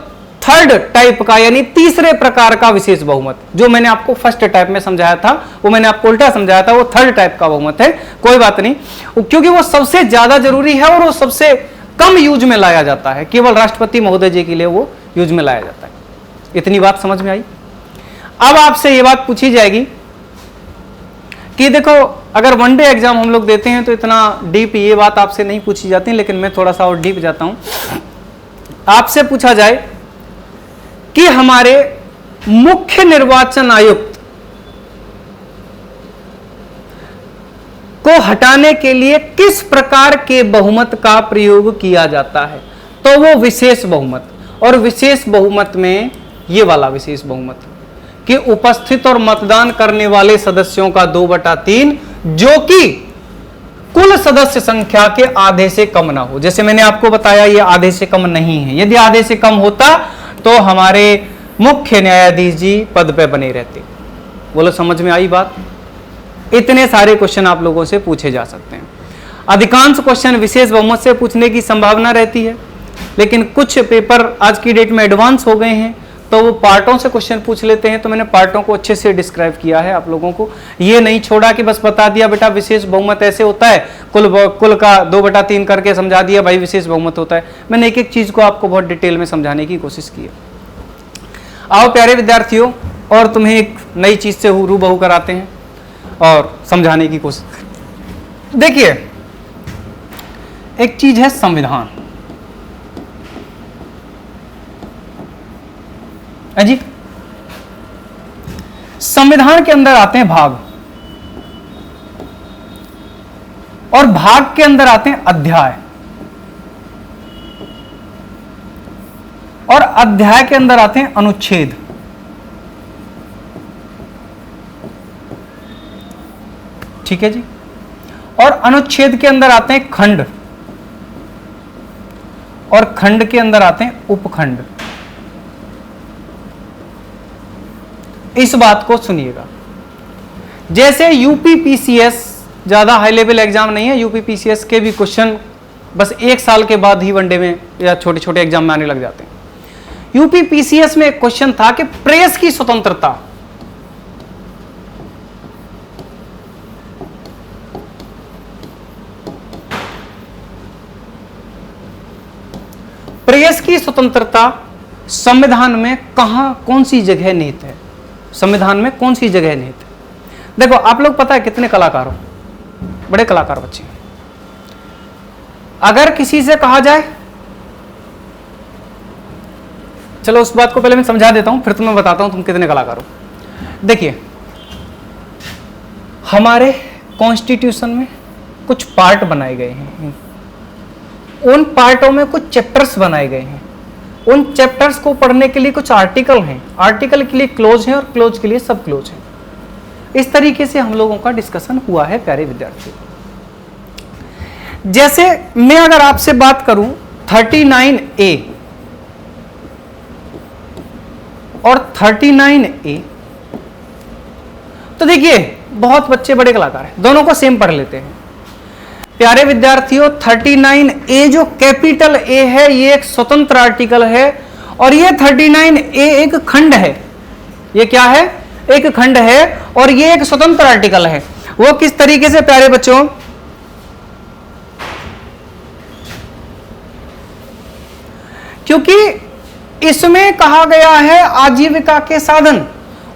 थर्ड टाइप का, यानी तीसरे प्रकार का विशेष बहुमत, जो मैंने आपको फर्स्ट टाइप में समझाया था, वो मैंने आपको उल्टा समझाया था, वो थर्ड टाइप का बहुमत है। कोई बात नहीं, क्योंकि वो सबसे ज्यादा जरूरी है और वो सबसे कम यूज में लाया जाता है, केवल राष्ट्रपति महोदय जी के लिए वो यूज में लाया जाता है। इतनी बात समझ में आई। अब आपसे ये बात पूछी जाएगी कि देखो, अगर वनडे एग्जाम हम लोग देते हैं तो इतना डीप ये बात आपसे नहीं पूछी जाती, लेकिन मैं थोड़ा सा और डीप जाता हूं। आपसे पूछा जाए कि हमारे मुख्य निर्वाचन आयुक्त को हटाने के लिए किस प्रकार के बहुमत का प्रयोग किया जाता है, तो वो विशेष बहुमत। और विशेष बहुमत में ये वाला विशेष बहुमत कि उपस्थित और मतदान करने वाले सदस्यों का 2/3 जो कि कुल सदस्य संख्या के आधे से कम ना हो। जैसे मैंने आपको बताया, ये आधे से कम नहीं है। यदि आधे से कम होता तो हमारे मुख्य न्यायाधीश जी पद पे बने रहते। बोलो समझ में आई बात। इतने सारे क्वेश्चन आप लोगों से पूछे जा सकते हैं। अधिकांश क्वेश्चन विशेष बहुमत से पूछने की संभावना रहती है, लेकिन कुछ पेपर आज की डेट में एडवांस हो गए हैं, तो वो पार्टों से क्वेश्चन पूछ लेते हैं। तो मैंने पार्टों को अच्छे से डिस्क्राइब किया है आप लोगों को, ये नहीं छोड़ा कि बस बता दिया बेटा विशेष बहुमत ऐसे होता है, कुल का 2/3 करके समझा दिया भाई विशेष बहुमत होता है। मैंने एक एक चीज को आपको बहुत डिटेल में समझाने की कोशिश की है। आओ प्यारे विद्यार्थियों, और तुम्हें एक नई चीज से रूबरू कराते हैं और समझाने की कोशिश। देखिए, एक चीज है संविधान। जी, संविधान के अंदर आते हैं भाग, और भाग के अंदर आते हैं अध्याय, और अध्याय के अंदर आते हैं अनुच्छेद। ठीक है जी, और अनुच्छेद के अंदर आते हैं खंड, और खंड के अंदर आते हैं उपखंड। इस बात को सुनिएगा, जैसे यूपीपीसीएस ज्यादा हाई लेवल एग्जाम नहीं है, यूपीपीसीएस के भी क्वेश्चन बस 1 साल के बाद ही वनडे में या छोटे छोटे एग्जाम में आने लग जाते हैं। यूपीपीसीएस में एक क्वेश्चन था कि प्रेस की स्वतंत्रता, प्रेस की स्वतंत्रता संविधान में कहां, कौन सी जगह निहित है, संविधान में कौन सी जगह निहित है। देखो आप लोग पता है कितने कलाकार हो, बड़े कलाकार बच्चे हैं। अगर किसी से कहा जाए, चलो उस बात को पहले मैं समझा देता हूं, फिर तुम्हें बताता हूं तुम कितने कलाकार हो। देखिए, हमारे कॉन्स्टिट्यूशन में कुछ पार्ट बनाए गए हैं, उन पार्टों में कुछ चैप्टर्स बनाए गए हैं, उन चैप्टर्स को पढ़ने के लिए कुछ आर्टिकल हैं, आर्टिकल के लिए क्लोज हैं और क्लोज के लिए सब क्लोज हैं। इस तरीके से हम लोगों का डिस्कशन हुआ है प्यारे विद्यार्थियों। जैसे मैं अगर आपसे बात करूं 39A और 39A, तो देखिए बहुत बच्चे बड़े कलाकार हैं, दोनों को सेम पढ़ लेते हैं। प्यारे विद्यार्थियों, 39A जो कैपिटल ए है ये एक स्वतंत्र आर्टिकल है, और ये 39A एक खंड है। ये क्या है? एक खंड है, और ये एक स्वतंत्र आर्टिकल है। वो किस तरीके से प्यारे बच्चों, क्योंकि इसमें कहा गया है आजीविका के साधन,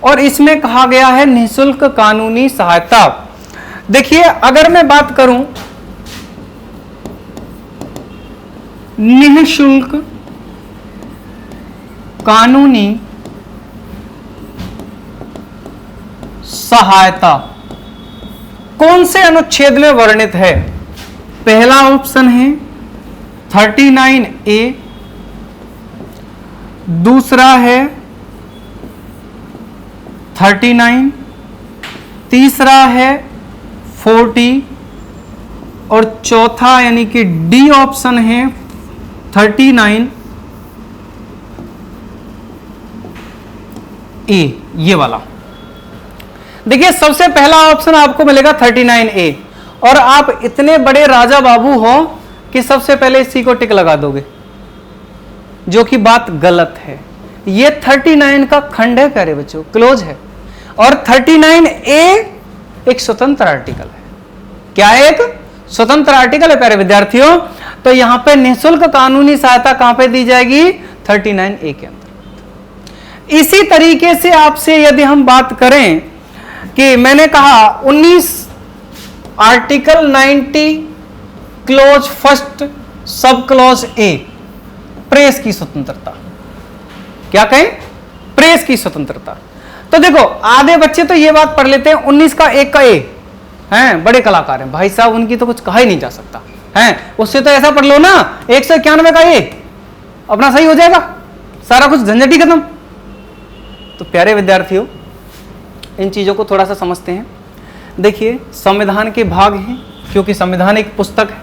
और इसमें कहा गया है निःशुल्क कानूनी सहायता। देखिए, अगर मैं बात करूं निःशुल्क कानूनी सहायता कौन से अनुच्छेद में वर्णित है? पहला ऑप्शन है 39A, दूसरा है 39, तीसरा है 40, और चौथा यानी कि डी ऑप्शन है 39A, ये वाला। देखिए, सबसे पहला ऑप्शन आपको मिलेगा 39A, और आप इतने बड़े राजा बाबू हो कि सबसे पहले इसी को टिक लगा दोगे, जो कि बात गलत है। ये 39 का खंड है प्यारे बच्चों, क्लोज है, और 39A एक स्वतंत्र आर्टिकल है। क्या है? एक स्वतंत्र आर्टिकल है प्यारे विद्यार्थियों। तो यहां पे निःशुल्क कानूनी सहायता कहां पे दी जाएगी? 39A के अंदर। इसी तरीके से आपसे यदि हम बात करें कि मैंने कहा 19 आर्टिकल 90 क्लोज फर्स्ट सब क्लोज ए, प्रेस की स्वतंत्रता। क्या कहें? प्रेस की स्वतंत्रता। तो देखो, आधे बच्चे तो ये बात पढ़ लेते हैं 19 का 1 का ए, हैं बड़े कलाकार हैं भाई साहब, उनकी तो कुछ कहा ही नहीं जा सकता हैं। उससे तो ऐसा पढ़ लो ना 191 का ए, अपना सही हो जाएगा, सारा कुछ झंझट ही खत्म। तो प्यारे विद्यार्थियों, इन चीजों को थोड़ा सा समझते हैं। देखिए, संविधान के भाग हैं, क्योंकि संविधान एक पुस्तक है,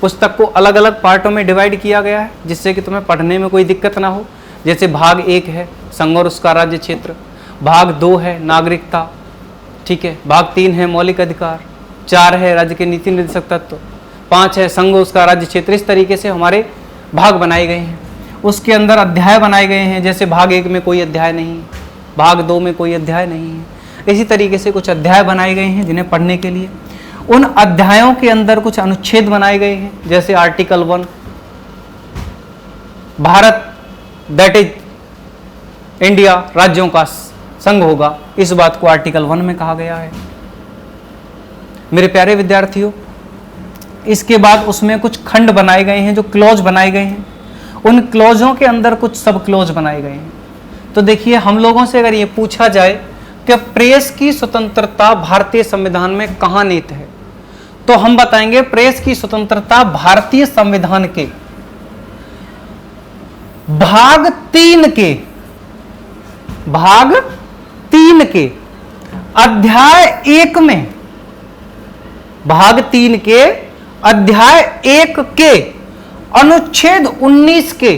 पुस्तक को अलग अलग पार्टों में डिवाइड किया गया है, जिससे कि तुम्हें पढ़ने में कोई दिक्कत ना हो। जैसे भाग 1 है संघ और उसका राज्य क्षेत्र, भाग 2 है नागरिकता, ठीक है, भाग 3 है मौलिक अधिकार, 4 है राज्य के नीति निर्देशक तत्व, 5 है संघ उसका राज्य क्षेत्र। इस तरीके से हमारे भाग बनाए गए हैं, उसके अंदर अध्याय बनाए गए हैं, जैसे भाग 1 में कोई अध्याय नहीं, भाग 2 में कोई अध्याय नहीं है, इसी तरीके से कुछ अध्याय बनाए गए हैं जिन्हें पढ़ने के लिए। उन अध्यायों के अंदर कुछ अनुच्छेद बनाए गए हैं, जैसे article 1 Bharat that is India राज्यों का संघ होगा, इस बात को आर्टिकल 1 में कहा गया है। मेरे प्यारे विद्यार्थियों, इसके बाद उसमें कुछ खंड बनाए गए हैं, जो क्लॉज बनाए गए हैं, उन क्लॉजों के अंदर कुछ सब क्लॉज बनाए गए हैं। तो देखिए, हम लोगों से अगर ये पूछा जाए कि प्रेस की स्वतंत्रता भारतीय संविधान में कहां निहित है, तो हम बताएंगे प्रेस की स्वतंत्रता भारतीय संविधान के भाग 3 के अध्याय 1 में, भाग 3 के अध्याय 1 के अनुच्छेद 19 के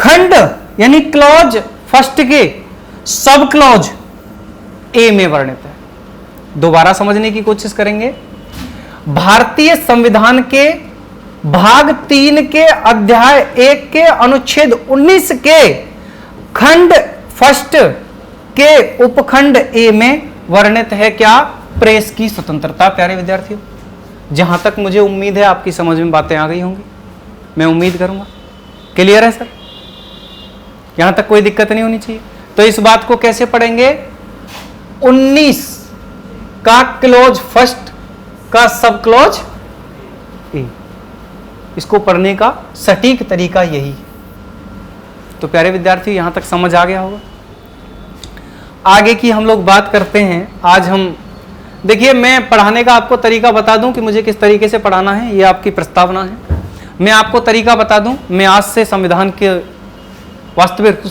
खंड यानी क्लॉज फर्स्ट के सब क्लॉज ए में वर्णित है। दोबारा समझने की कोशिश करेंगे। भारतीय संविधान के भाग 3 के अध्याय 1 के अनुच्छेद 19 के खंड फर्स्ट के उपखंड ए में वर्णित है क्या? प्रेस की स्वतंत्रता। प्यारे विद्यार्थियों, जहां तक मुझे उम्मीद है आपकी समझ में बातें आ गई होंगी, मैं उम्मीद करूंगा। क्लियर है सर? यहां तक कोई दिक्कत नहीं होनी चाहिए। तो इस बात को कैसे पढ़ेंगे? 19 का क्लोज फर्स्ट का सब क्लोज ए, इसको पढ़ने का सटीक तरीका यही है। तो प्यारे विद्यार्थी, यहां तक समझ आ गया होगा। आगे की हम लोग बात करते हैं। आज हम देखिए, मैं पढ़ाने का आपको तरीका बता दूं कि मुझे किस तरीके से पढ़ाना है, ये आपकी प्रस्तावना है। मैं आपको तरीका बता दूं। मैं आज से संविधान के वास्तविक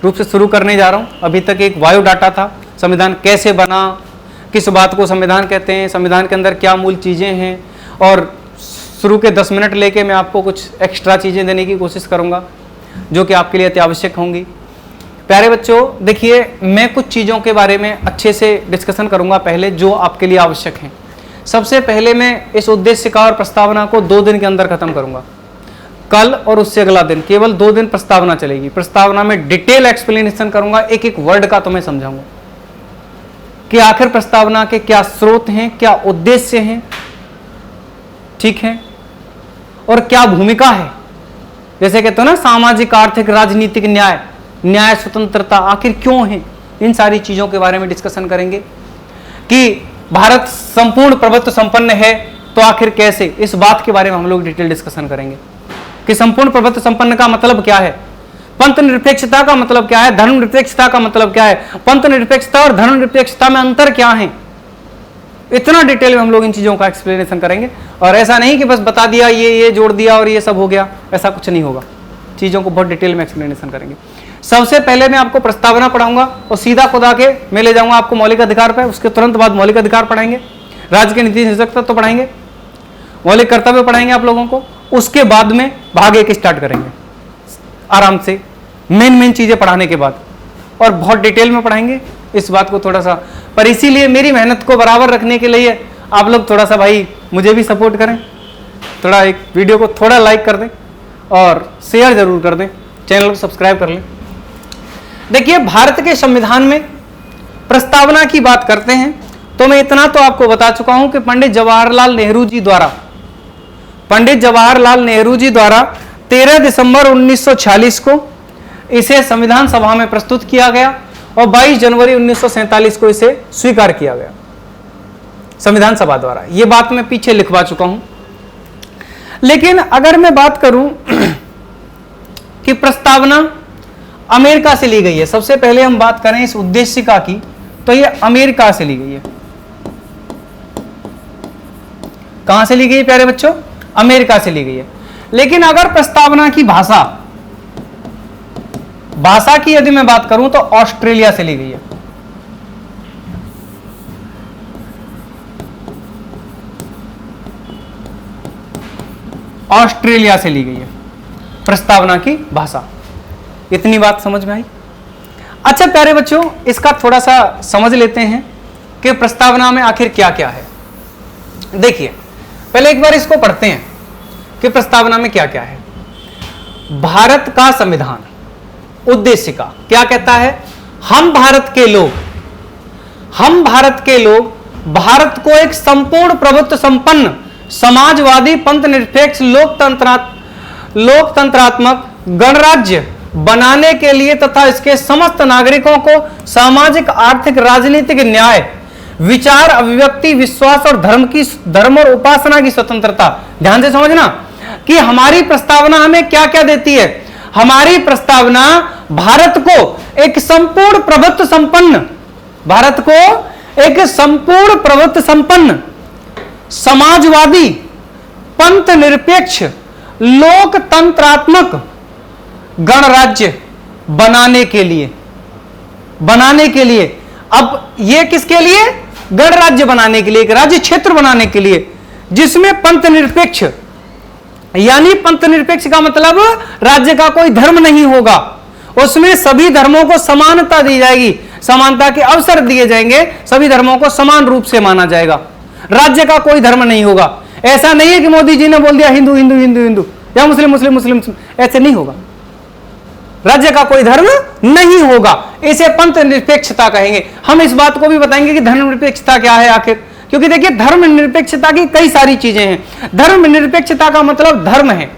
रूप से शुरू करने जा रहा हूं। अभी तक एक बायोडाटा था, संविधान कैसे बना, किस बात को संविधान कहते हैं, संविधान के अंदर क्या मूल चीज़ें हैं, और शुरू के 10 मिनट लेके मैं आपको कुछ एक्स्ट्रा चीज़ें देने की कोशिश करूंगा जो कि आपके लिए अति आवश्यक होंगी। प्यारे बच्चों, देखिए, मैं कुछ चीज़ों के बारे में अच्छे से डिस्कशन करूंगा पहले, जो आपके लिए आवश्यक हैं। सबसे पहले मैं इस उद्देशिका और प्रस्तावना को 2 दिन के अंदर खत्म करूंगा। कल और उससे अगला दिन केवल 2 दिन प्रस्तावना चलेगी। प्रस्तावना में डिटेल एक्सप्लेनेशन करूंगा, एक एक वर्ड का तुम्हें समझाऊंगा कि आखिर प्रस्तावना के क्या स्रोत हैं, क्या उद्देश्य हैं, ठीक है, और क्या भूमिका है। जैसे कहते हो ना, सामाजिक, आर्थिक, राजनीतिक, न्याय स्वतंत्रता आखिर क्यों है, इन सारी चीजों के बारे में डिस्कशन करेंगे। कि भारत संपूर्ण प्रभुत्व संपन्न है तो आखिर कैसे, इस बात के बारे में हम लोग डिटेल डिस्कशन करेंगे कि संपूर्ण प्रभुत्व संपन्न का मतलब क्या है, पंथ निरपेक्षता का मतलब क्या है, धर्म निरपेक्षता का मतलब क्या है, पंथ निरपेक्षता और धर्म निरपेक्षता में अंतर क्या है। इतना डिटेल में हम लोग इन चीजों का एक्सप्लेनेशन करेंगे। और ऐसा नहीं कि बस बता दिया, ये जोड़ दिया और ये सब हो गया, ऐसा कुछ नहीं होगा। चीजों को बहुत डिटेल में एक्सप्लेनेशन करेंगे। सबसे पहले मैं आपको प्रस्तावना पढ़ाऊंगा और सीधा खुदा के मैं ले जाऊंगा आपको मौलिक अधिकार पर। उसके तुरंत बाद मौलिक अधिकार पढ़ाएंगे, राज्य के नीति निषेधक तत्व पढ़ाएंगे, मौलिक कर्तव्य पढ़ाएंगे आप लोगों को। उसके बाद में भाग 1 स्टार्ट करेंगे आराम से, मेन चीजें पढ़ाने के बाद, और बहुत डिटेल में पढ़ाएंगे इस बात को थोड़ा सा। पर इसीलिए मेरी मेहनत को बराबर रखने के लिए आप लोग थोड़ा सा भाई मुझे भी सपोर्ट करें, थोड़ा एक वीडियो को थोड़ा लाइक कर दें और शेयर जरूर कर दें, चैनल को सब्सक्राइब कर लें। देखिए, भारत के संविधान में प्रस्तावना की बात करते हैं तो मैं इतना तो आपको बता चुका हूं कि पंडित जवाहरलाल नेहरू जी द्वारा 13 दिसंबर 1946 को इसे संविधान सभा में प्रस्तुत किया गया और 22 जनवरी 1947 को इसे स्वीकार किया गया संविधान सभा द्वारा। यह बात मैं पीछे लिखवा चुका हूं। लेकिन अगर मैं बात करूं कि प्रस्तावना अमेरिका से ली गई है, सबसे पहले हम बात करें इस उद्देशिका की, तो यह अमेरिका से ली गई है। कहां से ली गई प्यारे बच्चों? अमेरिका से ली गई है। लेकिन अगर प्रस्तावना की भाषा की यदि मैं बात करूं तो ऑस्ट्रेलिया से ली गई है। ऑस्ट्रेलिया से ली गई है प्रस्तावना की भाषा। इतनी बात समझ में आई? अच्छा प्यारे बच्चों, इसका थोड़ा सा समझ लेते हैं कि प्रस्तावना में आखिर क्या क्या है। देखिए, पहले एक बार इसको पढ़ते हैं कि प्रस्तावना में क्या क्या है। भारत का संविधान उद्देश्य का क्या कहता है? हम भारत के लोग भारत को एक संपूर्ण प्रभुत्व संपन्न समाजवादी पंथ निरपेक्ष लोकतंत्रात्मक गणराज्य बनाने के लिए तथा इसके समस्त नागरिकों को सामाजिक, आर्थिक, राजनीतिक न्याय, विचार, अभिव्यक्ति, विश्वास और धर्म और उपासना की स्वतंत्रता। ध्यान से समझना कि हमारी प्रस्तावना हमें क्या क्या देती है। हमारी प्रस्तावना भारत को एक संपूर्ण प्रभुत्व संपन्न समाजवादी पंथ निरपेक्ष लोकतंत्रात्मक गणराज्य बनाने के लिए। अब यह किसके लिए? गणराज्य बनाने के लिए, एक राज्य क्षेत्र बनाने के लिए, जिसमें पंथ निरपेक्ष, यानी पंथ निरपेक्ष का मतलब राज्य का कोई धर्म नहीं होगा, उसमें सभी धर्मों को समानता दी जाएगी, समानता के अवसर दिए जाएंगे, सभी धर्मों को समान रूप से माना जाएगा, राज्य का कोई धर्म नहीं होगा। ऐसा नहीं है कि मोदी जी ने बोल दिया हिंदू हिंदू हिंदू हिंदू या मुस्लिम मुस्लिम मुस्लिम, ऐसे नहीं होगा। राज्य का कोई धर्म नहीं होगा, इसे पंथ निरपेक्षता कहेंगे। हम इस बात को भी बताएंगे कि धर्म निरपेक्षता क्या है आखिर, क्योंकि देखिए धर्म निरपेक्षता की कई सारी चीजें हैं। धर्म निरपेक्षता का मतलब धर्म है,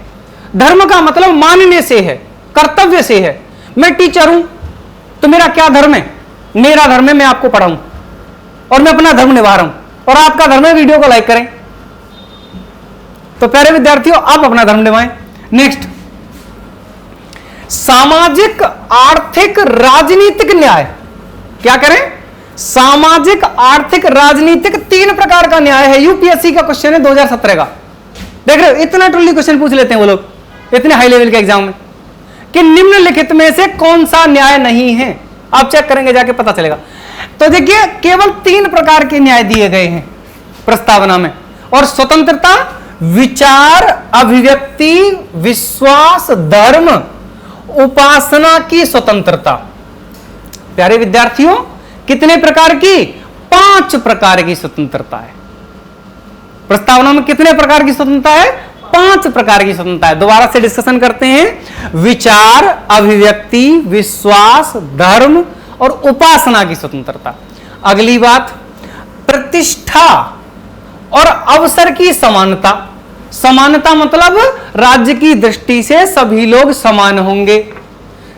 धर्म का मतलब मानने से है, कर्तव्य से है। मैं टीचर हूं तो मेरा क्या धर्म है? मेरा धर्म है मैं आपको पढ़ाऊं और मैं अपना धर्म निभा रहा हूं, और आपका धर्म है वीडियो को लाइक करें। तो प्यारे विद्यार्थियों, आप अपना धर्म निभाएं। नेक्स्ट, सामाजिक, आर्थिक, राजनीतिक न्याय। क्या करें? सामाजिक, आर्थिक, राजनीतिक, 3 प्रकार का न्याय है। यूपीएससी का क्वेश्चन है 2017 का। देख रहे हो, इतना ट्रिली क्वेश्चन पूछ लेते हैं वो लोग इतने हाई लेवल के एग्जाम में, कि निम्नलिखित में से कौन सा न्याय नहीं है। आप चेक करेंगे जाके पता चलेगा। तो देखिए केवल 3 प्रकार के न्याय दिए गए हैं प्रस्तावना में, और स्वतंत्रता, विचार, अभिव्यक्ति, विश्वास, धर्म, उपासना की स्वतंत्रता। प्यारे विद्यार्थियों, कितने प्रकार की? 5 प्रकार की स्वतंत्रता है। प्रस्तावना में कितने प्रकार की स्वतंत्रता है? 5 प्रकार की स्वतंत्रता है। दोबारा से डिस्कशन करते हैं। विचार, अभिव्यक्ति, विश्वास, धर्म और उपासना की स्वतंत्रता। अगली बात, प्रतिष्ठा और अवसर की समानता। समानता मतलब राज्य की दृष्टि से सभी लोग समान होंगे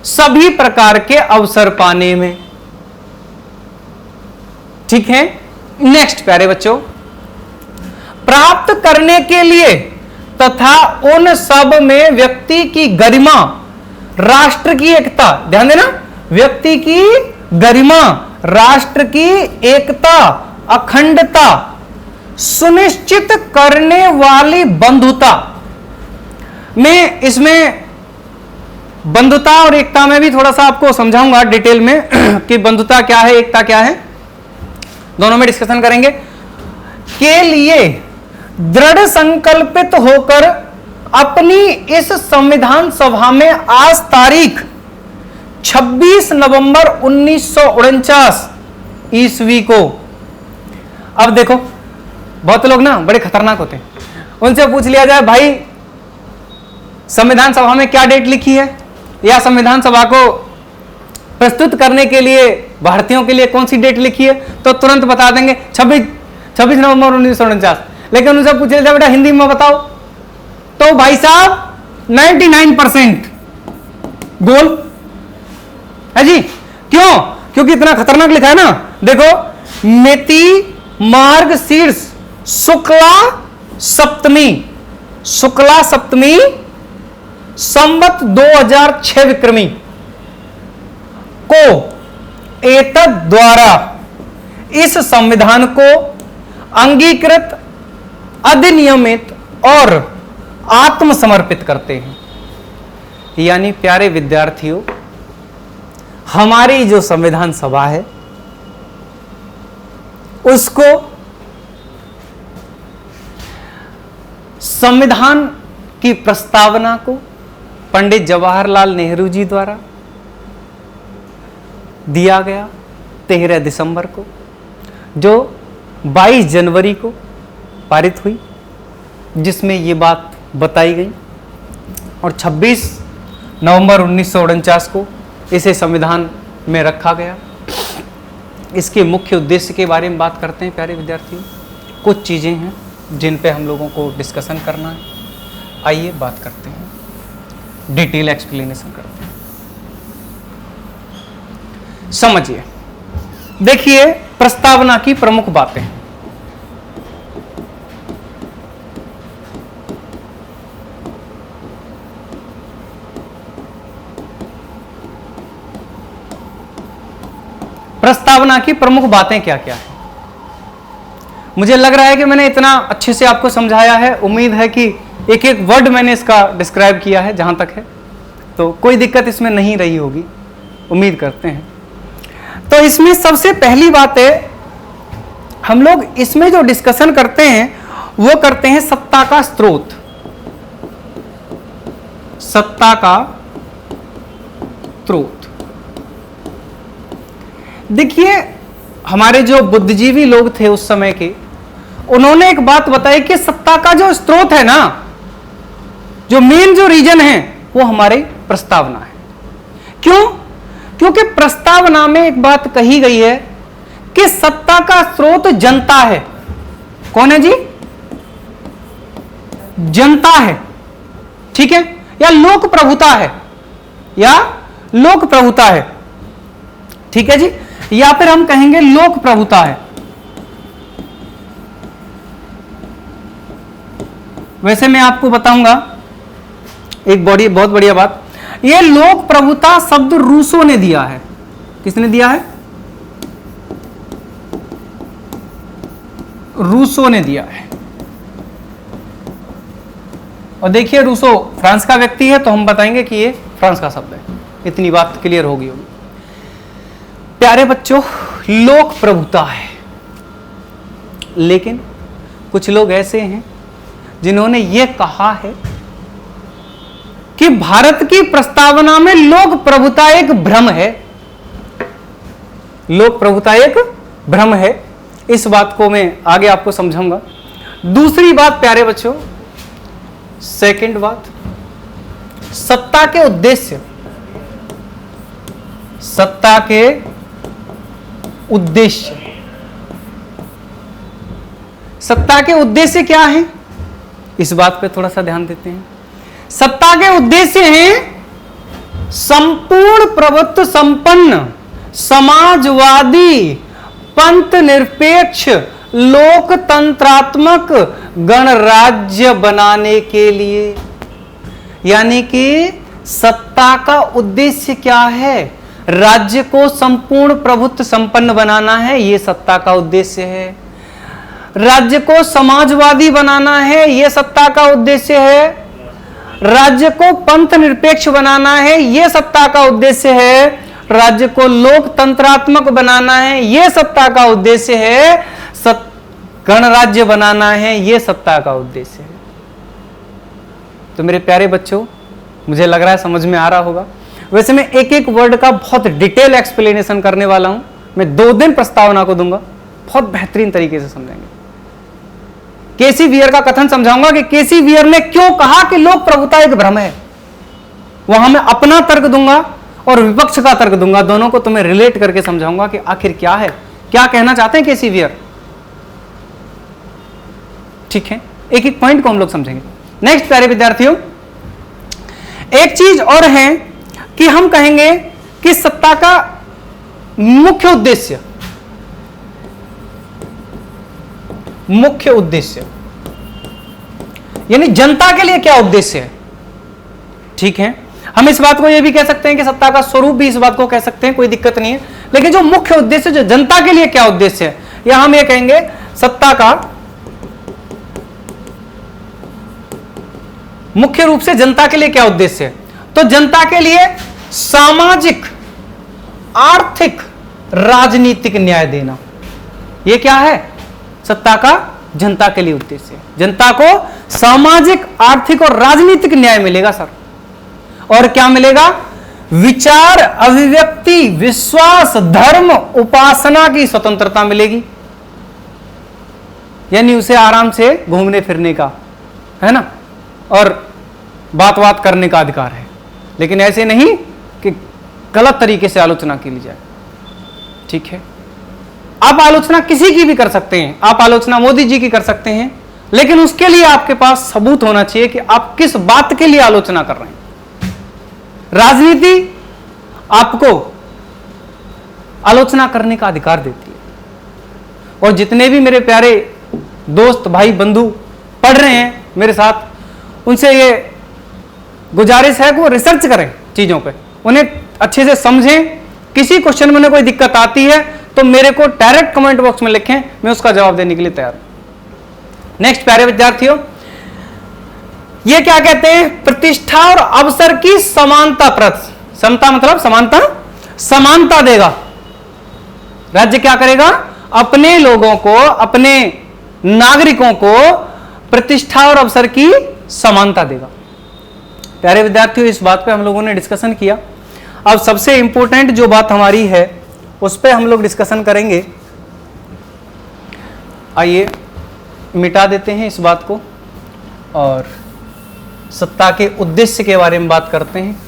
सभी प्रकार के अवसर पाने में। ठीक है। नेक्स्ट प्यारे बच्चों, प्राप्त करने के लिए तथा उन सब में व्यक्ति की गरिमा, राष्ट्र की एकता। ध्यान देना, व्यक्ति की गरिमा, राष्ट्र की एकता, अखंडता सुनिश्चित करने वाली बंधुता। मैं इसमें बंधुता और एकता में भी थोड़ा सा आपको समझाऊंगा डिटेल में कि बंधुता क्या है, एकता क्या है, दोनों में डिस्कशन करेंगे। के लिए दृढ़ संकल्पित होकर अपनी इस संविधान सभा में आज तारीख 26 नवंबर 1949 ईस्वी को। अब देखो, बहुत लोग ना बड़े खतरनाक होते हैं, उनसे पूछ लिया जाए भाई संविधान सभा में क्या डेट लिखी है, या संविधान सभा को प्रस्तुत करने के लिए भारतीयों के लिए कौन सी डेट लिखी है, तो तुरंत बता देंगे 26 नवंबर 1949। लेकिन उनसे पूछ लिया जाए बेटा हिंदी में बताओ, तो भाई साहब 99% गोल है जी। क्यों? क्योंकि इतना खतरनाक लिखा है ना। देखो, मिति मार्ग शीर्ष शुक्ला सप्तमी संवत 2006 विक्रमी को एतद द्वारा इस संविधान को अंगीकृत, अधिनियमित और आत्मसमर्पित करते हैं। यानी प्यारे विद्यार्थियों, हमारी जो संविधान सभा है उसको संविधान की प्रस्तावना को पंडित जवाहरलाल नेहरू जी द्वारा दिया गया 13 दिसंबर को, जो 22 जनवरी को पारित हुई, जिसमें ये बात बताई गई, और 26 नवंबर 1949 को इसे संविधान में रखा गया। इसके मुख्य उद्देश्य के बारे में बात करते हैं प्यारे विद्यार्थियों। कुछ चीज़ें हैं जिन पे हम लोगों को डिस्कशन करना है। आइए बात करते हैं, डिटेल एक्सप्लेनेशन करते हैं। समझिए, देखिए प्रस्तावना की प्रमुख बातें। प्रस्तावना की प्रमुख बातें क्या क्या है? मुझे लग रहा है कि मैंने इतना अच्छे से आपको समझाया है। उम्मीद है कि एक एक वर्ड मैंने इसका डिस्क्राइब किया है जहां तक है, तो कोई दिक्कत इसमें नहीं रही होगी, उम्मीद करते हैं। तो इसमें सबसे पहली बात है, हम लोग इसमें जो डिस्कशन करते हैं वो करते हैं सत्ता का स्रोत। सत्ता का स्रोत। देखिए, हमारे जो बुद्धिजीवी लोग थे उस समय के, उन्होंने एक बात बताई कि सत्ता का जो स्रोत है ना, जो मेन जो रीजन है, वो हमारी प्रस्तावना है। क्यों? क्योंकि प्रस्तावना में एक बात कही गई है कि सत्ता का स्रोत जनता है। कौन है जी? जनता है, ठीक है, या लोक प्रभुता है, या लोक प्रभुता है, ठीक है जी, या फिर हम कहेंगे लोक प्रभुता है। वैसे मैं आपको बताऊंगा एक बहुत बढ़िया बात। यह लोक प्रभुता शब्द रूसो ने दिया है। किसने दिया है? रूसो ने दिया है। और देखिए, रूसो फ्रांस का व्यक्ति है, तो हम बताएंगे कि ये फ्रांस का शब्द है। इतनी बात क्लियर होगी। प्यारे बच्चों, लोक प्रभुता है, लेकिन कुछ लोग ऐसे हैं जिन्होंने यह कहा है कि भारत की प्रस्तावना में लोक प्रभुता एक भ्रम है। लोक प्रभुता एक भ्रम है। इस बात को मैं आगे आपको समझाऊंगा। दूसरी बात प्यारे बच्चों, सेकंड बात, सत्ता के उद्देश्य। सत्ता के उद्देश्य। सत्ता के उद्देश्य क्या है, इस बात पे थोड़ा सा ध्यान देते हैं। सत्ता के उद्देश्य हैं संपूर्ण प्रभुत्व संपन्न, समाजवादी, पंथ निरपेक्ष, लोकतंत्रात्मक गणराज्य बनाने के लिए। यानी कि सत्ता का उद्देश्य क्या है? राज्य को संपूर्ण प्रभुत्व संपन्न बनाना है, यह सत्ता का उद्देश्य है। राज्य को समाजवादी बनाना है, यह सत्ता का उद्देश्य है। राज्य को पंथ निरपेक्ष बनाना है, यह सत्ता का उद्देश्य है। राज्य को लोकतंत्रात्मक बनाना है, यह सत्ता का उद्देश्य है। गणराज्य बनाना है, यह सत्ता का उद्देश्य है। तो मेरे प्यारे बच्चों, मुझे लग रहा है समझ में आ रहा होगा। वैसे मैं एक एक वर्ड का बहुत डिटेल एक्सप्लेनेशन करने वाला हूं। मैं 2 दिन प्रस्तावना को दूंगा, बहुत बेहतरीन तरीके से समझेंगे। केसी वियर का कथन समझाऊंगा कि केसी वियर ने क्यों कहा कि लोक प्रभुता एक भ्रम है। वहां मैं अपना तर्क दूंगा और विपक्ष का तर्क दूंगा, दोनों को तुम्हें रिलेट करके समझाऊंगा कि आखिर क्या है, क्या कहना चाहते हैं केसी वियर। ठीक है, एक एक पॉइंट को हम लोग समझेंगे। नेक्स्ट प्यारे विद्यार्थियों, एक चीज और है कि हम कहेंगे कि सत्ता का मुख्य उद्देश्य, मुख्य उद्देश्य यानी जनता के लिए क्या उद्देश्य है। ठीक है, हम इस बात को यह भी कह सकते हैं कि सत्ता का स्वरूप भी इस बात को कह सकते हैं, कोई दिक्कत नहीं है। लेकिन जो मुख्य उद्देश्य, जो जनता के लिए क्या उद्देश्य है, या हम ये कहेंगे सत्ता का मुख्य रूप से जनता के लिए क्या उद्देश्य है। तो जनता के लिए सामाजिक, आर्थिक, राजनीतिक न्याय देना, यह क्या है? सत्ता का जनता के लिए उद्देश्य है। जनता को सामाजिक, आर्थिक और राजनीतिक न्याय मिलेगा सर। और क्या मिलेगा? विचार, अभिव्यक्ति, विश्वास, धर्म, उपासना की स्वतंत्रता मिलेगी। यानी उसे आराम से घूमने फिरने का, है ना, और बात करने का अधिकार है। लेकिन ऐसे नहीं कि गलत तरीके से आलोचना की जाए। ठीक है, आप आलोचना किसी की भी कर सकते हैं, आप आलोचना मोदी जी की कर सकते हैं, लेकिन उसके लिए आपके पास सबूत होना चाहिए कि आप किस बात के लिए आलोचना कर रहे हैं। राजनीति आपको आलोचना करने का अधिकार देती है, और जितने भी मेरे प्यारे दोस्त भाई बंधु पढ़ रहे हैं मेरे साथ, उनसे ये गुजारिश है कि वो रिसर्च करें चीजों पे, उन्हें अच्छे से समझें। किसी क्वेश्चन में उन्हें कोई दिक्कत आती है तो मेरे को डायरेक्ट कमेंट बॉक्स में लिखें, मैं उसका जवाब देने के लिए तैयार हूं। नेक्स्ट प्यारे विद्यार्थियों, ये क्या कहते हैं? प्रतिष्ठा और अवसर की समानता प्रत। समता मतलब समानता, समानता देगा। राज्य क्या करेगा? अपने लोगों को, अपने नागरिकों को प्रतिष्ठा और अवसर की समानता देगा। प्यारे विद्यार्थियों, इस बात पे हम लोगों ने डिस्कशन किया। अब सबसे इंपॉर्टेंट जो बात हमारी है उस पे हम लोग डिस्कशन करेंगे। आइए मिटा देते हैं इस बात को और सत्ता के उद्देश्य के बारे में बात करते हैं।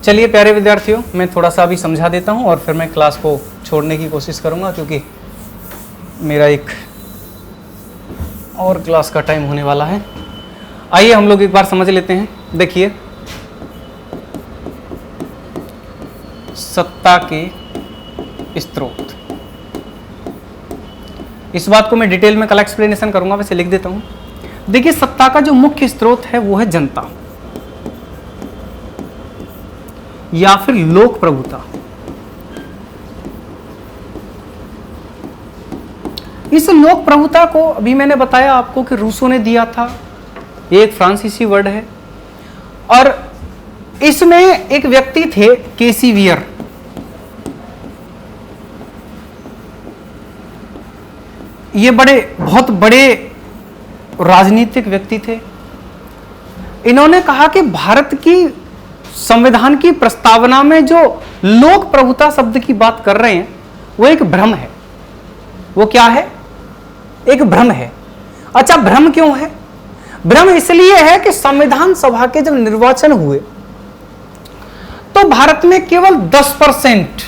चलिए प्यारे विद्यार्थियों, मैं थोड़ा सा अभी समझा देता हूं और फिर मैं क्लास को छोड़ने की कोशिश करूंगा, क्योंकि मेरा एक और क्लास का टाइम होने वाला है। आइए हम लोग एक बार समझ लेते हैं। देखिए, सत्ता के स्रोत, इस बात को मैं डिटेल में कल एक्सप्लेनेशन करूंगा, वैसे लिख देता हूं। देखिए, सत्ता का जो मुख्य स्रोत है वो है जनता या फिर लोक प्रभुता। इस लोक प्रभुता को अभी मैंने बताया आपको कि रूसो ने दिया था, ये एक फ्रांसीसी वर्ड है, और इसमें एक व्यक्ति थे केसी वियर। ये बहुत बड़े राजनीतिक व्यक्ति थे। इन्होंने कहा कि भारत की संविधान की प्रस्तावना में जो लोक प्रभुता शब्द की बात कर रहे हैं वो एक भ्रम है। वो क्या है? एक भ्रम है। अच्छा, भ्रम क्यों है? भ्रम इसलिए है कि संविधान सभा के जब निर्वाचन हुए तो भारत में केवल 10%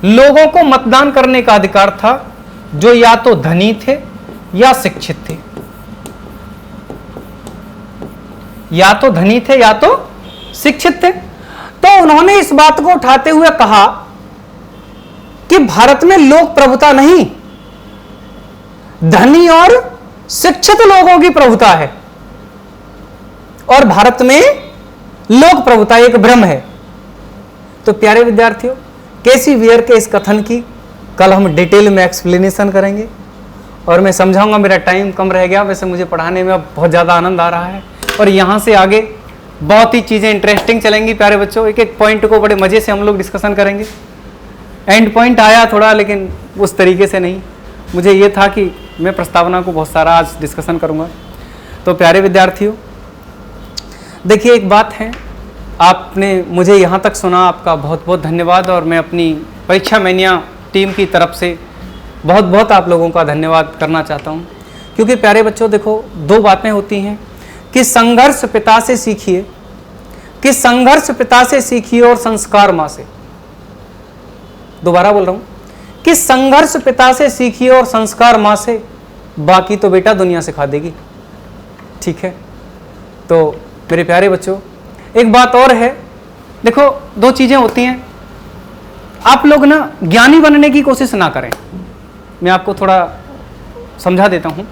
लोगों को मतदान करने का अधिकार था, जो या तो धनी थे या शिक्षित थे, या तो धनी थे या तो शिक्षित थे। तो उन्होंने इस बात को उठाते हुए कहा कि भारत में लोक प्रभुता नहीं, धनी और शिक्षित लोगों की प्रभुता है, और भारत में लोक प्रभुता एक भ्रम है। तो प्यारे विद्यार्थियों, केसी वियर के इस कथन की कल हम डिटेल में एक्सप्लेनेशन करेंगे और मैं समझाऊंगा। मेरा टाइम कम रह गया, वैसे मुझे पढ़ाने में अब बहुत ज़्यादा आनंद आ रहा है और यहाँ से आगे बहुत ही चीज़ें इंटरेस्टिंग चलेंगी। प्यारे बच्चों, एक एक पॉइंट को बड़े मज़े से हम लोग डिस्कशन करेंगे। एंड पॉइंट आया थोड़ा, लेकिन उस तरीके से नहीं। मुझे ये था कि मैं प्रस्तावना को बहुत सारा आज डिस्कशन करूँगा। तो प्यारे विद्यार्थियों, देखिए एक बात है, आपने मुझे यहाँ तक सुना, आपका बहुत बहुत धन्यवाद। और मैं अपनी परीक्षा मैनिया टीम की तरफ से बहुत बहुत आप लोगों का धन्यवाद करना चाहता हूँ, क्योंकि प्यारे बच्चों देखो, दो बातें होती हैं कि संघर्ष पिता से सीखिए, कि संघर्ष पिता से सीखिए और संस्कार माँ से। दोबारा बोल रहा हूँ कि संघर्ष पिता से सीखिए और संस्कार माँ से, बाकी तो बेटा दुनिया सिखा देगी। ठीक है? तो मेरे प्यारे बच्चों, एक बात और है, देखो दो चीजें होती हैं। आप लोग ना ज्ञानी बनने की कोशिश ना करें, मैं आपको थोड़ा समझा देता हूं।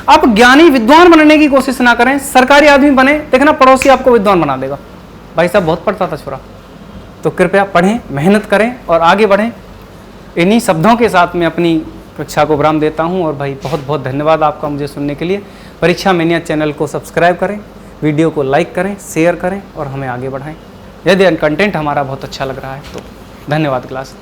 आप ज्ञानी विद्वान बनने की कोशिश ना करें, सरकारी आदमी बने, देखना पड़ोसी आपको विद्वान बना देगा। भाई साहब बहुत पढ़ता था छोरा। तो कृपया पढ़ें, मेहनत करें और आगे बढ़ें। इन्हीं शब्दों के साथ मैं अपनी कक्षा को विराम देता हूं। और भाई बहुत बहुत धन्यवाद आपका मुझे सुनने के लिए। परीक्षा मैनिया चैनल को सब्सक्राइब करें, वीडियो को लाइक करें, शेयर करें और हमें आगे बढ़ाएं। यदि कंटेंट हमारा बहुत अच्छा लग रहा है तो धन्यवाद क्लास।